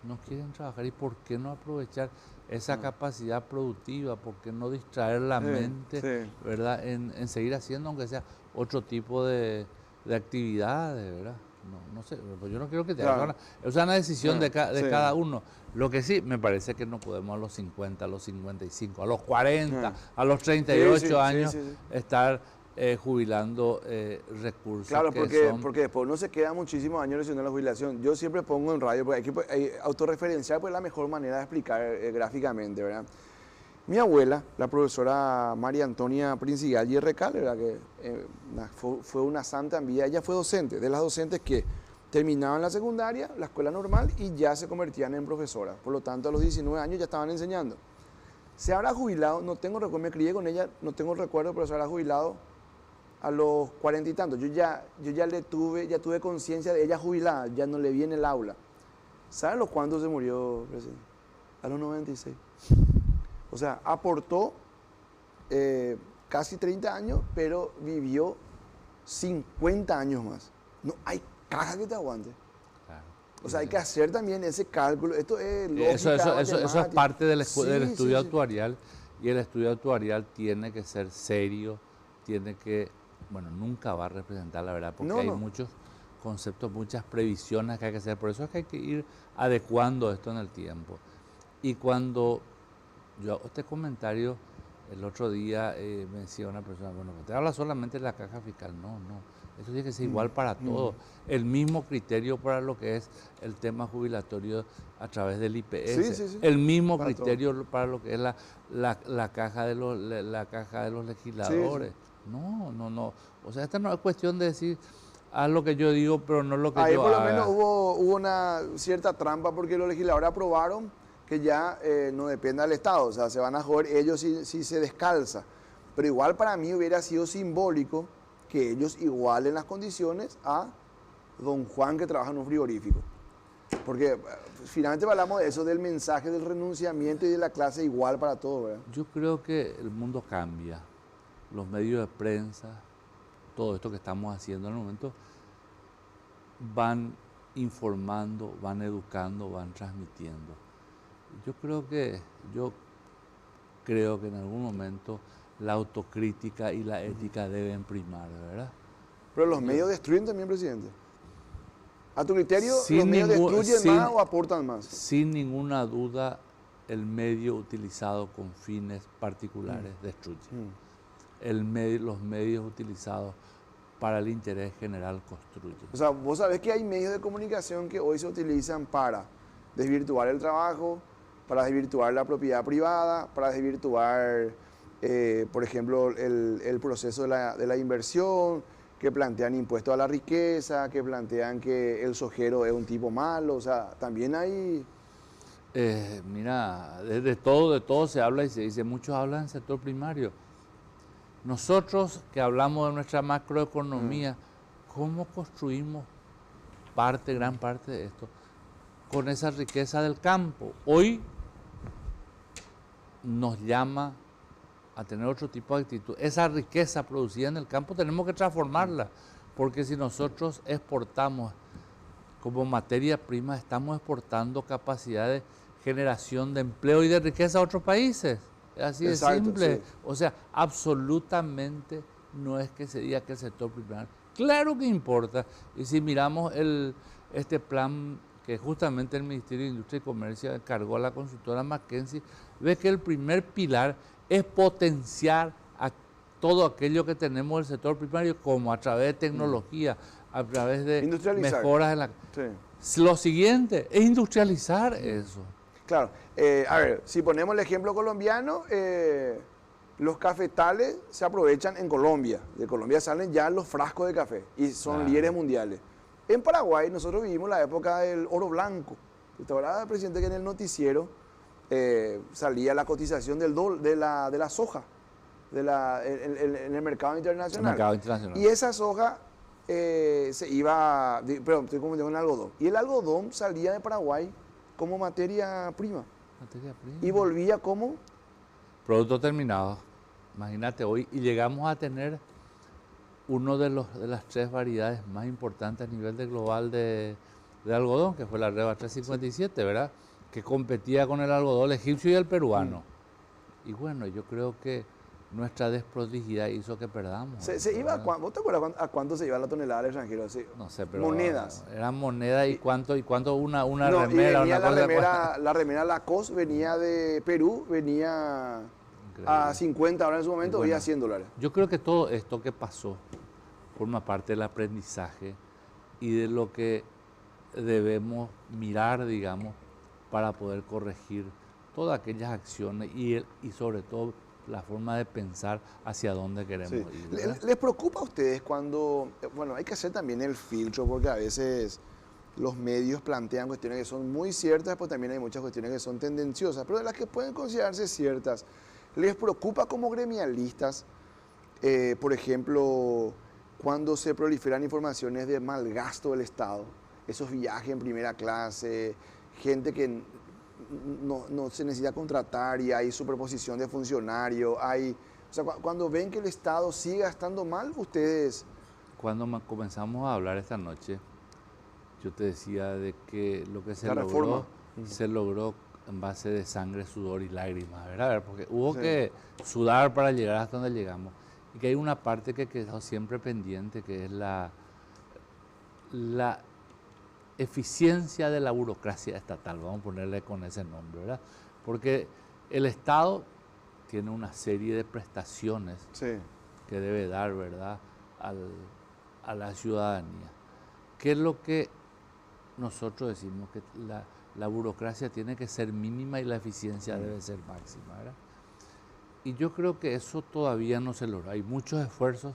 no quieren trabajar. ¿Y por qué no aprovechar esa capacidad productiva? ¿Por qué no distraer la mente, ¿verdad? En seguir haciendo, aunque sea otro tipo de actividades, ¿verdad? No sé, pues yo no creo que te haga es una decisión de cada uno. Lo que sí, me parece que no podemos a los 50, a los 55, a los 40, a los 38 años estar jubilando recursos. Claro, porque después uno se queda muchísimos años recibiendo la jubilación. Yo siempre pongo en radio, porque hay autorreferencial, pues es la mejor manera de explicar gráficamente, ¿verdad? Mi abuela, la profesora María Antonia Princigal y Recal, ¿verdad? Que fue una santa en vida. Ella fue docente, de las docentes que terminaban la secundaria, la escuela normal, y ya se convertían en profesoras. Por lo tanto, a los 19 años ya estaban enseñando. Se habrá jubilado, no tengo recuerdo, me crié con ella, no tengo recuerdo, pero se habrá jubilado a los 40 y tantos. Yo ya tuve conciencia de ella jubilada, ya no le vi en el aula. ¿Saben los cuántos se murió, presidente? A los 96. O sea, aportó casi 30 años, pero vivió 50 años más. No hay caja que te aguante. Claro. O sea, hay que hacer también ese cálculo. Esto es lógica, eso es parte del estudio actuarial. Y el estudio actuarial tiene que ser serio, tiene que, bueno, nunca va a representar la verdad, porque hay muchos conceptos, muchas previsiones que hay que hacer. Por eso es que hay que ir adecuando esto en el tiempo. Y cuando yo hago este comentario, el otro día me decía una persona, bueno, usted habla solamente de la caja fiscal. No, eso tiene que ser igual para todo. El mismo criterio para lo que es el tema jubilatorio a través del IPS. El mismo para criterio todo. Para lo que es la caja de los legisladores. No. O sea, esta no es cuestión de decir, haz lo que yo digo, pero no lo que ahí yo por haga. Lo menos hubo una cierta trampa porque los legisladores aprobaron que ya no dependa del Estado, o sea, se van a joder ellos si se descalza. Pero igual para mí hubiera sido simbólico que ellos igualen las condiciones a don Juan que trabaja en un frigorífico. Porque finalmente hablamos de eso, del mensaje del renunciamiento y de la clase igual para todos, ¿verdad? Yo creo que el mundo cambia, los medios de prensa, todo esto que estamos haciendo en el momento, van informando, van educando, van transmitiendo. Yo creo que en algún momento la autocrítica y la ética deben primar, ¿verdad? Pero los medios destruyen también, presidente. ¿A tu criterio los medios destruyen más o aportan más? Sin ninguna duda, el medio utilizado con fines particulares destruye. Los medios utilizados para el interés general construyen. O sea, vos sabés que hay medios de comunicación que hoy se utilizan para desvirtuar el trabajo, para desvirtuar la propiedad privada, para desvirtuar, por ejemplo, el proceso de la inversión, que plantean impuestos a la riqueza, que plantean que el sojero es un tipo malo, o sea, también hay... Mira, de todo se habla y se dice, muchos hablan del sector primario. Nosotros que hablamos de nuestra macroeconomía, ¿cómo construimos gran parte de esto? Con esa riqueza del campo. Hoy nos llama a tener otro tipo de actitud. Esa riqueza producida en el campo tenemos que transformarla, porque si nosotros exportamos como materia prima, estamos exportando capacidad de generación de empleo y de riqueza a otros países. Es así de simple. Sí. O sea, absolutamente no es que se diga que el sector primario. Claro que importa. Y si miramos este plan que justamente el Ministerio de Industria y Comercio encargó a la consultora McKinsey, ve que el primer pilar es potenciar a todo aquello que tenemos del sector primario, como a través de tecnología, a través de mejoras en la... Sí. Lo siguiente es industrializar eso. Claro. A ver, si ponemos el ejemplo colombiano, los cafetales se aprovechan en Colombia. De Colombia salen ya los frascos de café y son líderes mundiales. En Paraguay nosotros vivimos la época del oro blanco. ¿Te acuerdas, presidente, que en el noticiero salía la cotización de la soja en el mercado internacional? Y esa soja se iba, perdón, estoy confundiendo con el algodón. Y el algodón salía de Paraguay como materia prima. Y volvía como producto terminado. Imagínate hoy, y llegamos a tener uno de las 3 variedades más importantes a nivel global de de algodón, que fue la Reba 357, ¿verdad? Que competía con el algodón egipcio y el peruano. Y bueno, yo creo que nuestra desprolijidad hizo que perdamos. Se iba ¿Vos te acuerdas a cuánto se iba la tonelada al extranjero? Sí. No sé, pero monedas. Eran monedas y cuánto una No, remera, y venía una cosa. la remera Lacoste venía de Perú, venía a 50 ahora en su momento, Bueno, hoy a $100. Yo creo que todo esto que pasó forma parte del aprendizaje y de lo que debemos mirar, digamos, para poder corregir todas aquellas acciones y sobre todo la forma de pensar hacia dónde queremos Sí. ir. ¿Verdad? ¿Les preocupa a ustedes cuando, bueno, hay que hacer también el filtro porque a veces los medios plantean cuestiones que son muy ciertas, pues también hay muchas cuestiones que son tendenciosas, pero de las que pueden considerarse ciertas? ¿Les preocupa como gremialistas, por ejemplo, cuando se proliferan informaciones de mal gasto del Estado, esos viajes en primera clase, gente que no se necesita contratar y hay superposición de funcionarios, o sea, cuando ven que el Estado sigue gastando mal, ustedes... Cuando comenzamos a hablar esta noche, yo te decía de que lo que La reforma. se logró en base de sangre, sudor y lágrimas, ¿verdad? Porque hubo Sí. que sudar para llegar hasta donde llegamos. Y que hay una parte que quedó siempre pendiente, que es la eficiencia de la burocracia estatal, vamos a ponerle con ese nombre, ¿verdad? Porque el Estado tiene una serie de prestaciones Sí. que debe dar, ¿verdad?, a la ciudadanía. ¿Qué es lo que nosotros decimos? Que la burocracia tiene que ser mínima y la eficiencia debe ser máxima, ¿verdad? Y yo creo que eso todavía no se logra. Hay muchos esfuerzos.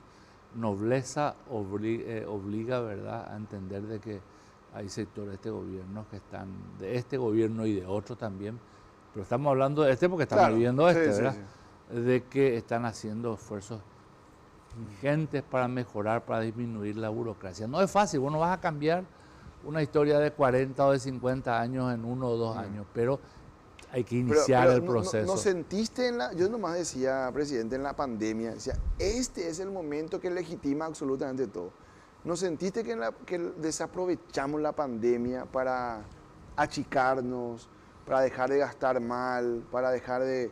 Nobleza obliga, ¿verdad?, a entender de que hay sectores de este gobierno que están, de este gobierno y de otros también, pero estamos hablando de este porque estamos viviendo sí, ¿verdad? Sí. De que están haciendo esfuerzos ingentes para mejorar, para disminuir la burocracia. No es fácil, vos no vas a cambiar una historia de 40 o de 50 años en 1 o 2 años, pero hay que iniciar el proceso. ¿No sentiste yo nomás decía, presidente, en la pandemia, decía, este es el momento que legitima absolutamente todo? ¿No sentiste que desaprovechamos la pandemia para achicarnos, para dejar de gastar mal, para dejar de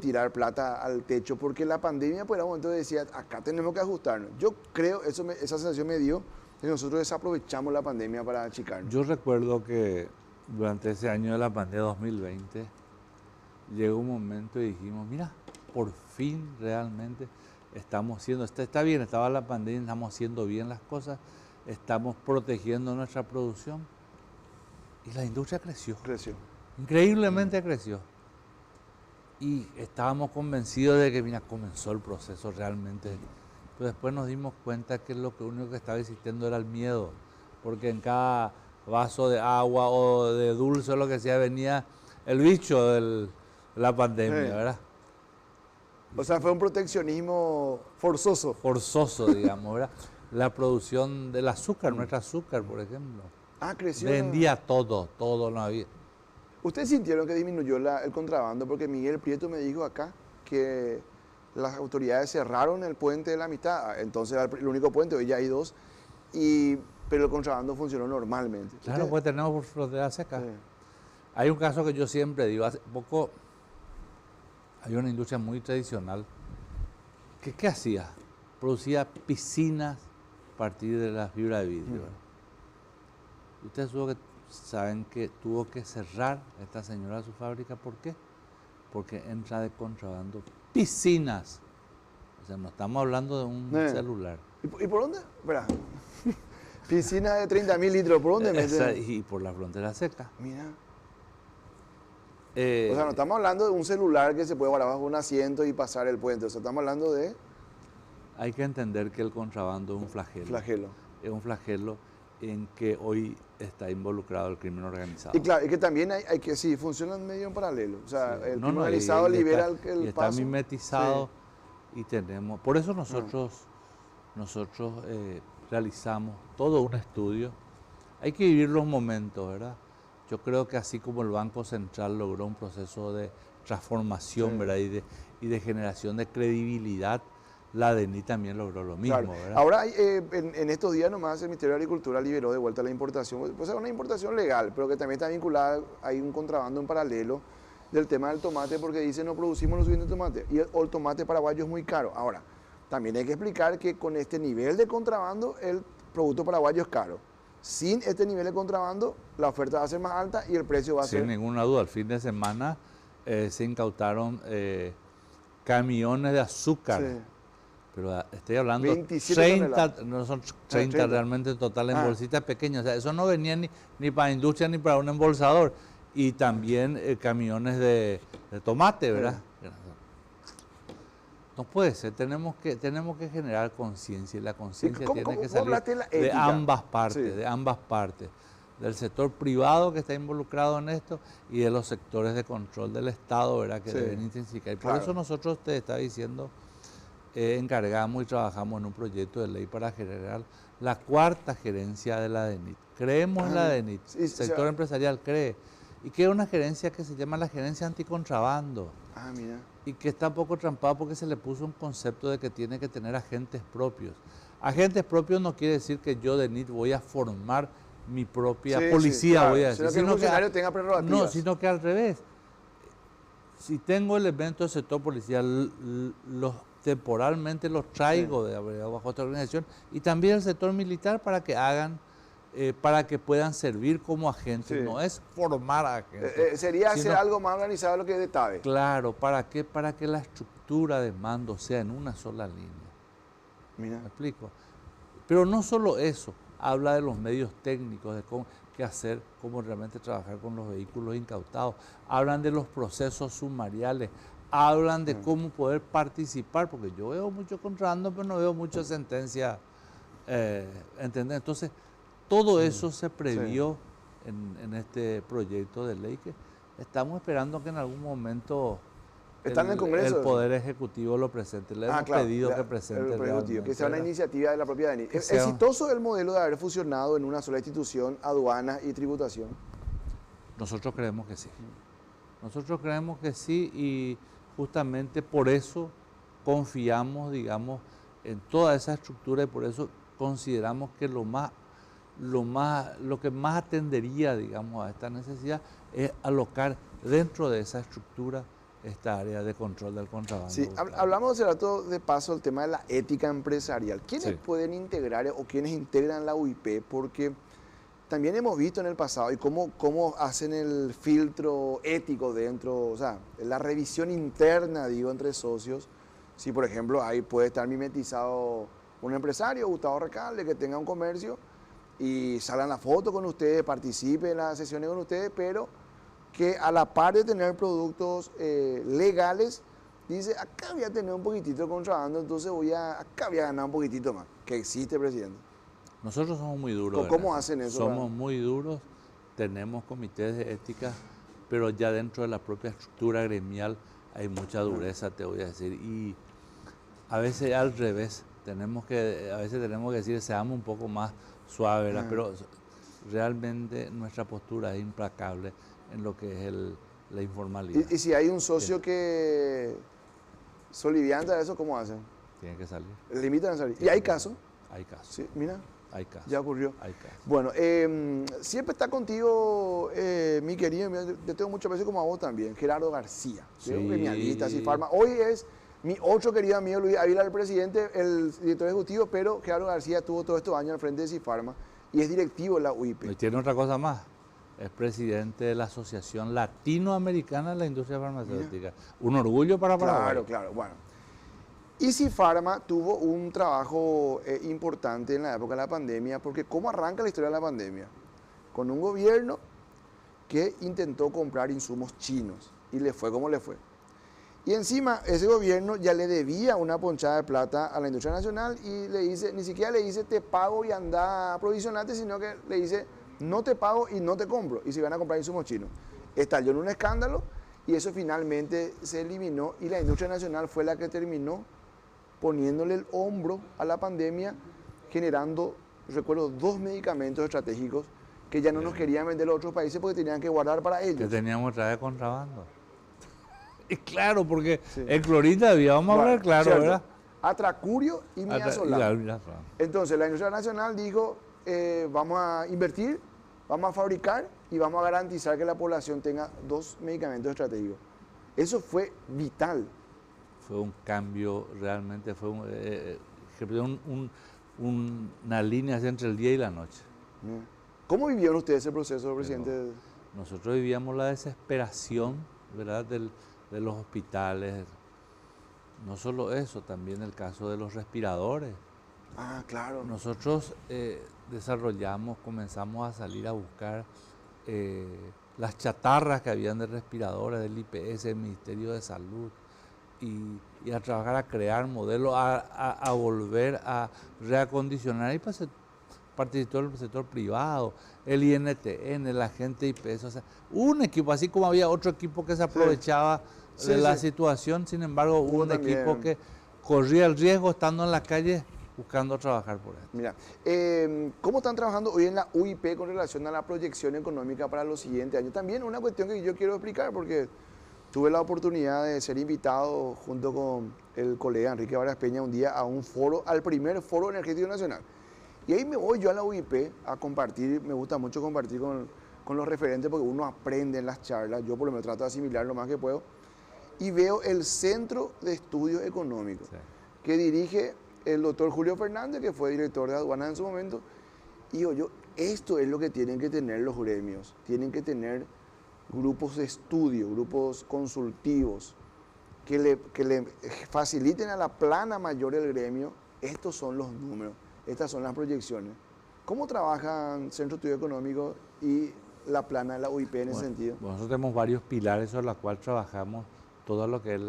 tirar plata al techo? Porque la pandemia, por un momento decía, acá tenemos que ajustarnos. Yo creo, esa sensación me dio, que nosotros desaprovechamos la pandemia para achicarnos. Yo recuerdo que durante ese año de la pandemia 2020, llegó un momento y dijimos, mira, por fin realmente estamos haciendo, está bien, estaba la pandemia, estamos haciendo bien las cosas, estamos protegiendo nuestra producción y la industria creció. Increíblemente creció. Y estábamos convencidos de que, mira, comenzó el proceso realmente. Pero después nos dimos cuenta que lo único que estaba existiendo era el miedo, porque en cada vaso de agua o de dulce o lo que sea venía el bicho de la pandemia, ¿verdad? O sea, fue un proteccionismo forzoso. Forzoso, digamos, ¿verdad? La producción del azúcar, nuestro azúcar, por ejemplo. Creció. Vendía todo no había. ¿Ustedes sintieron que disminuyó el contrabando? Porque Miguel Prieto me dijo acá que las autoridades cerraron el puente de la Amistad, entonces era el único puente, hoy ya hay 2, pero el contrabando funcionó normalmente. Claro, pues tenemos por frontera seca. Sí. Hay un caso que yo siempre digo, hace poco hay una industria muy tradicional que ¿qué hacía? Producía piscinas a partir de la fibra de vidrio. Ustedes saben que tuvo que cerrar esta señora su fábrica, ¿por qué? Porque entra de contrabando piscinas. O sea, no estamos hablando de un celular. ¿Y por dónde? Espera. Piscina de 30.000 litros, ¿por dónde meten? Y por la frontera seca. Mira. O sea, no estamos hablando de un celular que se puede guardar bajo un asiento y pasar el puente. O sea, estamos hablando de... Hay que entender que el contrabando es un flagelo. Es un flagelo en que hoy está involucrado el crimen organizado. Y claro, y que también hay que, sí, funcionan medio en paralelo. O sea, el crimen organizado libera el paso. Y está mimetizado y tenemos... Por eso nosotros realizamos todo un estudio. Hay que vivir los momentos, ¿verdad? Yo creo que así como el Banco Central logró un proceso de transformación, ¿verdad? Y de generación de credibilidad, la DENI también logró lo mismo, Claro. ¿verdad? Ahora, en estos días nomás, el Ministerio de Agricultura liberó de vuelta la importación. Pues es una importación legal, pero que también está vinculada, hay un contrabando en paralelo del tema del tomate, porque dice no producimos lo suficiente tomate. O el tomate paraguayo es muy caro. Ahora, también hay que explicar que con este nivel de contrabando, el producto paraguayo es caro. Sin este nivel de contrabando, la oferta va a ser más alta y el precio va a ser... Sin ninguna duda, el fin de semana se incautaron camiones de azúcar. Sí. Pero estoy hablando 27 30, toneladas. no son 30, 30. realmente en total en Ah. bolsitas pequeñas. O sea, eso no venía ni para industria ni para un embolsador. Y también camiones de tomate, ¿verdad? No puede ser, tenemos que generar conciencia y la conciencia tiene que salir de ambas partes, Sí. de ambas partes, del sector privado que está involucrado en esto y de los sectores de control del Estado, ¿verdad? Que Sí. deben intensificar. Y por Claro. eso nosotros, te está diciendo, encargamos y trabajamos en un proyecto de ley para generar la cuarta gerencia de la DENIT. Creemos en la DENIT, Sí, el sector empresarial cree, y que es una gerencia que se llama la gerencia anticontrabando. Ah, mira. Y que está poco trampado porque se le puso un concepto de que tiene que tener agentes propios. Agentes propios no quiere decir que yo, DENIT, voy a formar mi propia Sí, policía, claro. voy a decir. Sino que el funcionario tenga prerrogativas. No, sino que al revés. Si tengo elementos del sector policial, temporalmente los traigo bajo otra organización, y también el sector militar para que hagan, para que puedan servir como agentes. Sí. No es formar agentes. Sería hacer sino- algo más organizado de lo que es de TABE. Claro, ¿para qué? Para que la estructura de mando sea en una sola línea. Mira. ¿Me explico? Pero no solo eso, habla de los medios técnicos, de cómo, qué hacer, cómo realmente trabajar con los vehículos incautados, hablan de los procesos sumariales, hablan de cómo poder participar, porque yo veo mucho contrabando, pero no veo mucha sentencia, ¿entendés? Entonces, todo eso se previó en este proyecto de ley que estamos esperando que en algún momento Está en el Congreso. el Poder Ejecutivo lo presente. Le hemos pedido que presente el Poder Ejecutivo, que sea una realmente, iniciativa de la propia DENIT. Que ¿Es sea- exitoso el modelo de haber fusionado en una sola institución aduanas y tributación? Nosotros creemos que sí. Nosotros creemos que sí y justamente por eso confiamos, digamos, en toda esa estructura y por eso consideramos que lo que más atendería, digamos, a esta necesidad es alocar dentro de esa estructura esta área de control del contrabando. Sí, hablamos hace rato de paso del tema de la ética empresarial. ¿Quiénes Sí. pueden integrar o quiénes integran la UIP? Porque también hemos visto en el pasado y cómo hacen el filtro ético dentro, o sea, la revisión interna, digo, entre socios. Si, por ejemplo, ahí puede estar mimetizado un empresario, Gustavo Recalde, que tenga un comercio y salgan la foto con ustedes, participe en las sesiones con ustedes, pero que a la par de tener productos legales, dice, acá voy a tener un poquitito de contrabando, entonces acá voy a ganar un poquitito más. Que existe, presidente. Nosotros somos muy duros. ¿Cómo ¿verdad? hacen eso? Somos muy duros, tenemos comités de ética, pero ya dentro de la propia estructura gremial hay mucha dureza, te voy a decir, y a veces al revés, a veces tenemos que decir, seamos un poco más suaves, ¿verdad? Pero realmente nuestra postura es implacable en lo que es la informalidad. Y si hay un socio que solivianta eso, ¿cómo hacen? Tiene que salir. Limitan a salir. ¿Y hay casos? Hay casos. Sí, mira, Hay casos. ya ocurrió. Hay casos. Bueno, siempre está contigo, mi querido, te tengo mucho aprecio como a vos también, Gerardo García, ¿sí? Sí. Gremialista, Cifarma. Hoy es mi otro querido amigo Luis Ávila, el presidente, el director ejecutivo, pero Gerardo García estuvo todos estos años al frente de Cifarma y es directivo de la UIP. Y tiene otra cosa más. Es presidente de la Asociación Latinoamericana de la Industria Farmacéutica. Un orgullo para Paraguay. Claro, claro, bueno. Y Cifarma tuvo un trabajo importante en la época de la pandemia, porque ¿cómo arranca la historia de la pandemia? Con un gobierno que intentó comprar insumos chinos y le fue como le fue. Y encima ese gobierno ya le debía una ponchada de plata a la industria nacional y le dice, ni siquiera le dice te pago y anda a aprovisionarte, sino que le dice no te pago y no te compro. Y se van a comprar insumos chinos. Estalló en un escándalo y eso finalmente se eliminó y la industria nacional fue la que terminó poniéndole el hombro a la pandemia, generando, recuerdo, 2 medicamentos estratégicos que ya no nos querían vender a otros países porque tenían que guardar para ellos. Que teníamos traer de contrabando. Y claro, porque Sí. el clorita vamos a Bueno, hablar claro, cierto. ¿verdad? Atracurio y Midazolam. Entonces la industria nacional dijo, vamos a invertir, vamos a fabricar y vamos a garantizar que la población tenga 2 medicamentos estratégicos. Eso fue vital. Fue un cambio, realmente fue una línea entre el día y la noche. ¿Cómo vivieron ustedes ese proceso, presidente? Nosotros vivíamos la desesperación, ¿verdad?, de los hospitales. No solo eso, también el caso de los respiradores. Ah, claro. Nosotros comenzamos a salir a buscar las chatarras que habían de respiradores, del IPS, del Ministerio de Salud, y a trabajar, a crear modelos, a volver a reacondicionar, y participó el sector privado, el INTN, la gente IPS, o sea, un equipo, así como había otro equipo que se aprovechaba de la situación, sin embargo, hubo un equipo que corría el riesgo estando en la calle buscando trabajar por esto. Mira, ¿cómo están trabajando hoy en la UIP con relación a la proyección económica para los siguientes años? También una cuestión que yo quiero explicar, porque tuve la oportunidad de ser invitado junto con el colega Enrique Vargas Peña un día a un foro, al primer foro energético nacional. Y ahí me voy yo a la UIP a compartir, me gusta mucho compartir con los referentes porque uno aprende en las charlas, yo por lo menos trato de asimilar lo más que puedo, y veo el Centro de Estudios Económicos, que dirige el doctor Julio Fernández, que fue director de aduanas en su momento, y digo esto es lo que tienen que tener los gremios, tienen que tener grupos de estudio, grupos consultivos, que le faciliten a la plana mayor del gremio, estos son los números, estas son las proyecciones. ¿Cómo trabajan Centro de Estudio Económico y la plana de la UIP en ese sentido? Bueno, nosotros tenemos varios pilares sobre los cuales trabajamos todo lo que es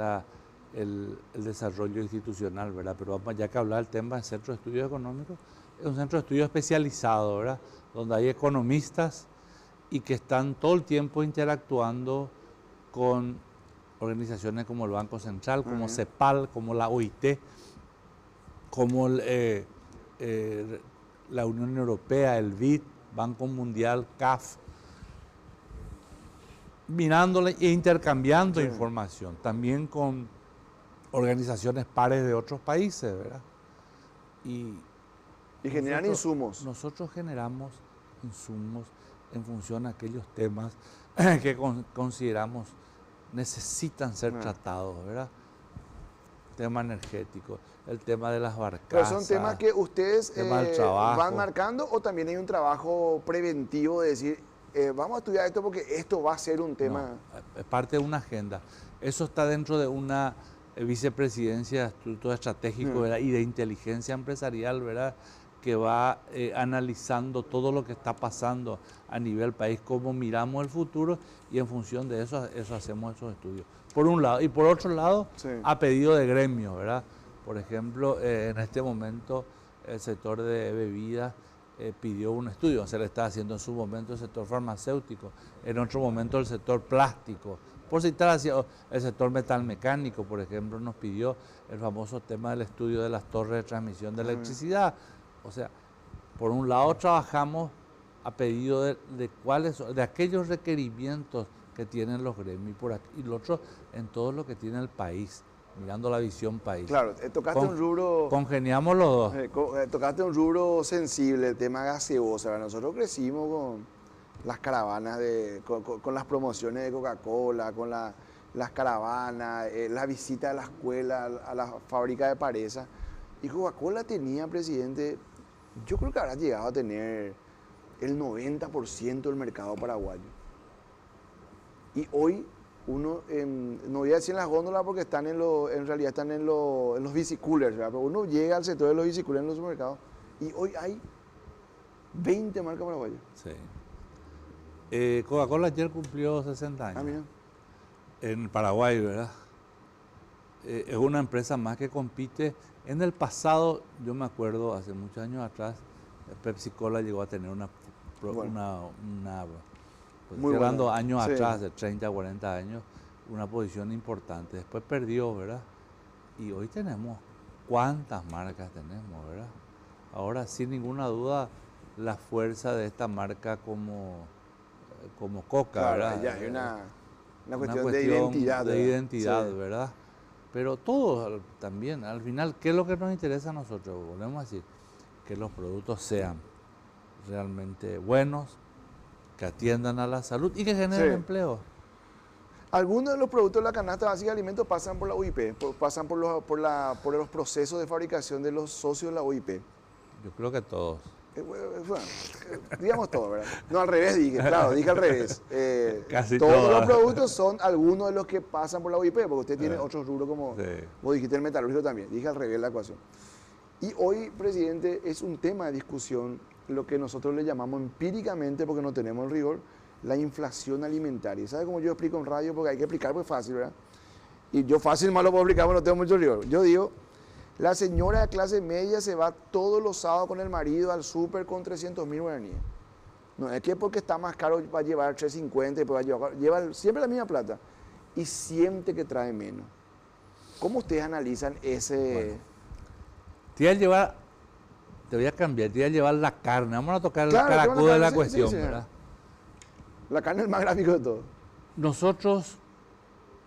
el desarrollo institucional, ¿verdad? Pero ya que hablar del tema del Centro de Estudios Económicos, es un centro de estudio especializado, ¿verdad?, donde hay economistas y que están todo el tiempo interactuando con organizaciones como el Banco Central, como CEPAL, como la OIT, como la Unión Europea, el BID, Banco Mundial, CAF, mirándole e intercambiando información, también con organizaciones pares de otros países, ¿verdad? Y generan insumos. Nosotros generamos insumos en función a aquellos temas que consideramos necesitan ser tratados, ¿verdad? Tema energético, el tema de las barcazas. ¿Pero son temas que ustedes van marcando o también hay un trabajo preventivo de decir, vamos a estudiar esto porque esto va a ser un tema? No, es parte de una agenda. Eso está dentro de una vicepresidencia de Instituto Estratégico, ¿verdad?, y de inteligencia empresarial, ¿verdad?, que va analizando todo lo que está pasando a nivel país, cómo miramos el futuro, y en función de eso hacemos esos estudios. Por un lado. Y por otro lado, a pedido de gremios, ¿verdad? Por ejemplo, en este momento el sector de bebidas pidió un estudio, se le está haciendo en su momento el sector farmacéutico, en otro momento el sector plástico. Por citar así, el sector metalmecánico, por ejemplo, nos pidió el famoso tema del estudio de las torres de transmisión de electricidad. O sea, por un lado trabajamos a pedido de aquellos requerimientos que tienen los gremios, y lo otro en todo lo que tiene el país, mirando la visión país. Claro, tocaste un rubro... Congeniamos los dos. Tocaste un rubro sensible, el tema gaseosa. Nosotros crecimos con las caravanas, con las promociones de Coca-Cola, con las caravanas, la visita a la escuela, a la fábrica de Paresa. Y Coca-Cola tenía, presidente, yo creo que habrá llegado a tener el 90% del mercado paraguayo. Y hoy uno, no voy a decir en las góndolas porque en realidad están en los bicicoolers, ¿verdad? Pero uno llega al sector de los bicicoolers en los supermercados y hoy hay 20 marcas paraguayas. Sí. Coca-Cola ayer cumplió 60 años. Ah, mira. En Paraguay, ¿verdad? Es una empresa más que compite. En el pasado, yo me acuerdo, hace muchos años atrás, Pepsi Cola llegó a tener hablando años atrás, de 30 a 40 años, una posición importante. Después perdió, ¿verdad? Y hoy tenemos, ¿cuántas marcas tenemos, verdad? Ahora, sin ninguna duda, la fuerza de esta marca como Coca, claro, ¿verdad? Ya hay una cuestión de identidad. De identidad, ¿verdad? Pero todo también, al final, ¿qué es lo que nos interesa a nosotros? Volvemos a decir, que los productos sean realmente buenos, que atiendan a la salud y que generen empleo. Algunos de los productos de la canasta básica de alimentos pasan por la OIP, pasan por los procesos de fabricación de los socios de la OIP. Yo creo que todos. Bueno, digamos todo, ¿verdad? No, al revés dije, claro, dije al revés. Casi todos los productos son algunos de los que pasan por la OIP, porque usted tiene otros rubros como vos dijiste, el metalúrgico también. Dije al revés la ecuación. Y hoy, presidente, es un tema de discusión, lo que nosotros le llamamos empíricamente, porque no tenemos el rigor, la inflación alimentaria. ¿Sabe cómo yo explico en radio? Porque hay que explicar, pues fácil, ¿verdad? Y yo fácil más lo puedo explicar, porque no tengo mucho rigor. Yo digo, la señora de clase media se va todos los sábados con el marido al súper con 300.000 guaraníes. No es que porque está más caro va a llevar 350, pues lleva siempre la misma plata. Y siente que trae menos. ¿Cómo ustedes analizan ese...? Bueno, te voy a cambiar, te voy a llevar la carne. Vamos a tocar el caracol de la cuestión, ¿verdad? La carne es el más gráfico de todo. Nosotros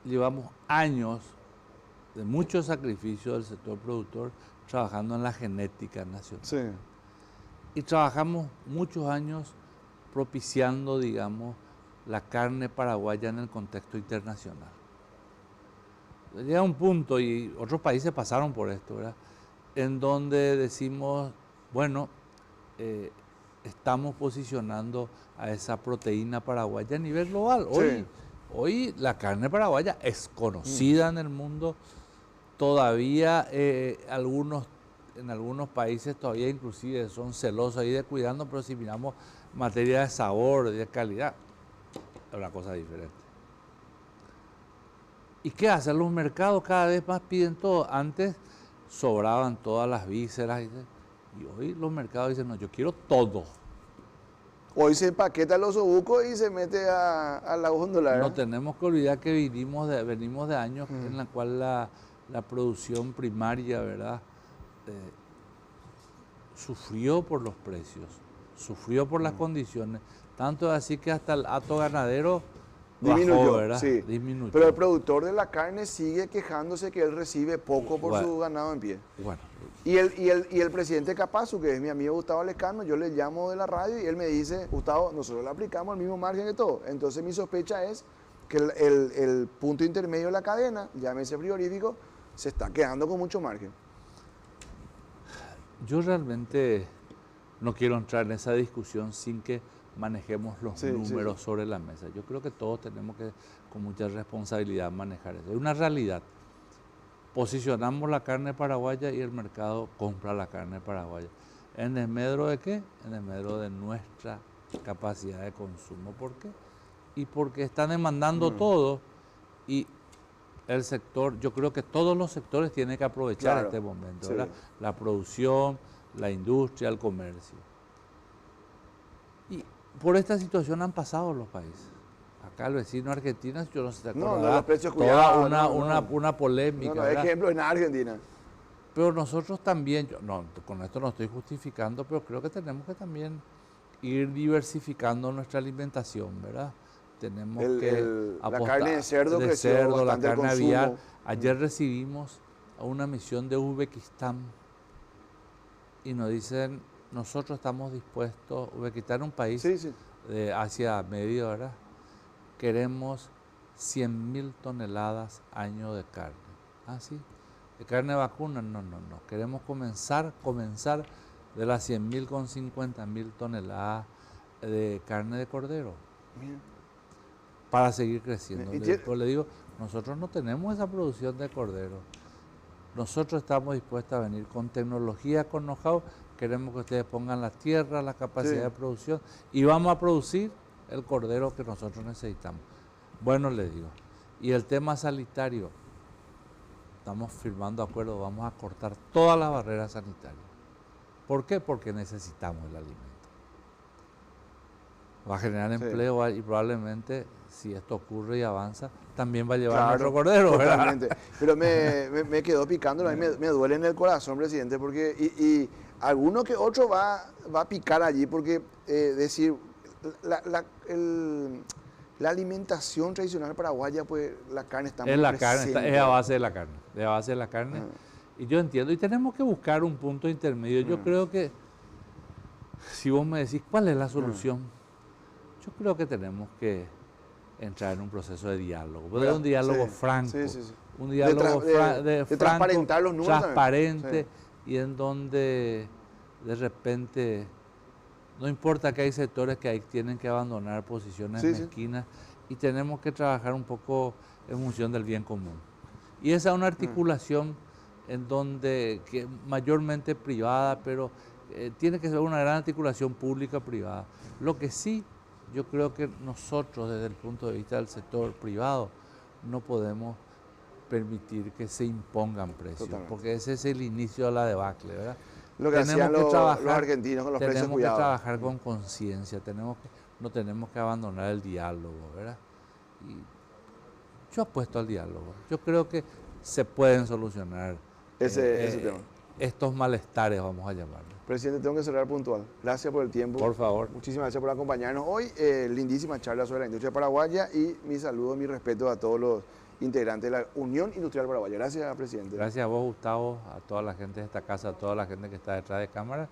llevamos años de mucho sacrificio del sector productor trabajando en la genética nacional. Sí. Y trabajamos muchos años propiciando, digamos, la carne paraguaya en el contexto internacional. Llega un punto, y otros países pasaron por esto, ¿verdad?, en donde decimos, bueno, estamos posicionando a esa proteína paraguaya a nivel global. Hoy la carne paraguaya es conocida en el mundo. Todavía en algunos países todavía inclusive son celosos ahí de cuidando, pero si miramos materia de sabor, de calidad, es una cosa diferente. ¿Y qué hacen? Los mercados cada vez más piden todo. Antes sobraban todas las vísceras y hoy los mercados dicen, no, yo quiero todo. Hoy se empaqueta los osobucos y se mete a la góndola. No tenemos que olvidar que venimos de años en la cual la producción primaria, ¿verdad?, sufrió por los precios, sufrió por las condiciones, tanto así que hasta el hato ganadero disminuyó, bajó, ¿verdad? Sí. Disminuyó. Pero el productor de la carne sigue quejándose que él recibe poco por su ganado en pie. Bueno. Y el presidente Capazu, que es mi amigo Gustavo Lescano, yo le llamo de la radio y él me dice, Gustavo, nosotros le aplicamos el mismo margen que todo. Entonces mi sospecha es que el punto intermedio de la cadena, llámese frigorífico, se está quedando con mucho margen. Yo realmente no quiero entrar en esa discusión sin que manejemos los números sobre la mesa. Yo creo que todos tenemos que, con mucha responsabilidad, manejar eso. Es una realidad. Posicionamos la carne paraguaya y el mercado compra la carne paraguaya. ¿En desmedro de qué? En desmedro de nuestra capacidad de consumo. ¿Por qué? Y porque están demandando todo y el sector, yo creo que todos los sectores tienen que aprovechar este momento, ¿verdad? La producción, la industria, el comercio. Y por esta situación han pasado los países. Acá el vecino Argentina, yo no sé si te acuerdas, los precios cuidados, una polémica. No, ejemplo en Argentina. Pero nosotros también, con esto no estoy justificando, pero creo que tenemos que también ir diversificando nuestra alimentación, ¿verdad? Tenemos que apostar, la carne de cerdo creció bastante, la carne el consumo. aviar. Ayer recibimos a una misión de Uzbekistán y nos dicen, nosotros estamos dispuestos, Uzbekistán es un país de Asia Medio, ¿verdad? Queremos 100.000 toneladas año de carne. ¿Ah, sí? ¿De carne vacuna? No. Queremos comenzar de las 100.000 con 50.000 toneladas de carne de cordero. Bien. Para seguir creciendo. Después le digo, nosotros no tenemos esa producción de cordero. Nosotros estamos dispuestos a venir con tecnología, con know-how. Queremos que ustedes pongan la tierra, la capacidad de producción y vamos a producir el cordero que nosotros necesitamos. Bueno, les digo, y el tema sanitario, estamos firmando acuerdos, vamos a cortar todas las barreras sanitarias. ¿Por qué? Porque necesitamos el alimento. Va a generar empleo y probablemente, si esto ocurre y avanza, también va a llevar nuestro cordero. Totalmente. Pero me quedó picando, a mí me duele en el corazón, presidente, porque y alguno que otro va a picar allí, porque decir, la alimentación tradicional paraguaya, pues la carne está muy presente. Es a base de la carne. de base de la carne. Y yo entiendo, y tenemos que buscar un punto intermedio. Yo creo que, si vos me decís cuál es la solución, yo creo que tenemos que entrar en un proceso de diálogo, pero un diálogo franco, un diálogo de transparentar los números transparente, y en donde de repente no importa que hay sectores que ahí tienen que abandonar posiciones mezquinas, y tenemos que trabajar un poco en función del bien común. Y esa es una articulación en donde, que mayormente privada, pero tiene que ser una gran articulación pública-privada. Lo que sí, yo creo que nosotros, desde el punto de vista del sector privado, no podemos permitir que se impongan precios, porque ese es el inicio de la debacle, ¿verdad? Lo que hacían los argentinos con los precios Tenemos cuidados. que trabajar con conciencia, no tenemos que abandonar el diálogo, ¿verdad? Y yo apuesto al diálogo. Yo creo que se pueden solucionar ese tema. Estos malestares, vamos a llamarlo. Presidente, tengo que cerrar puntual. Gracias por el tiempo. Por favor. Muchísimas gracias por acompañarnos hoy. Lindísima charla sobre la industria paraguaya, y mi saludo, mi respeto a todos los integrantes de la Unión Industrial Paraguaya. Gracias, presidente. Gracias a vos, Gustavo, a toda la gente de esta casa, a toda la gente que está detrás de cámara,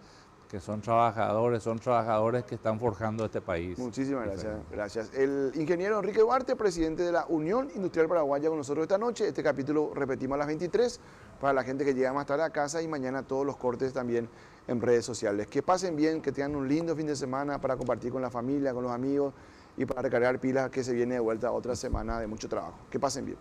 que son trabajadores que están forjando este país. Muchísimas gracias. Gracias. El ingeniero Enrique Duarte, presidente de la Unión Industrial Paraguaya, con nosotros esta noche. Este capítulo repetimos a las 23 para la gente que llega más tarde a casa, y mañana todos los cortes también en redes sociales. Que pasen bien, que tengan un lindo fin de semana para compartir con la familia, con los amigos, y para recargar pilas, que se viene de vuelta otra semana de mucho trabajo. Que pasen bien.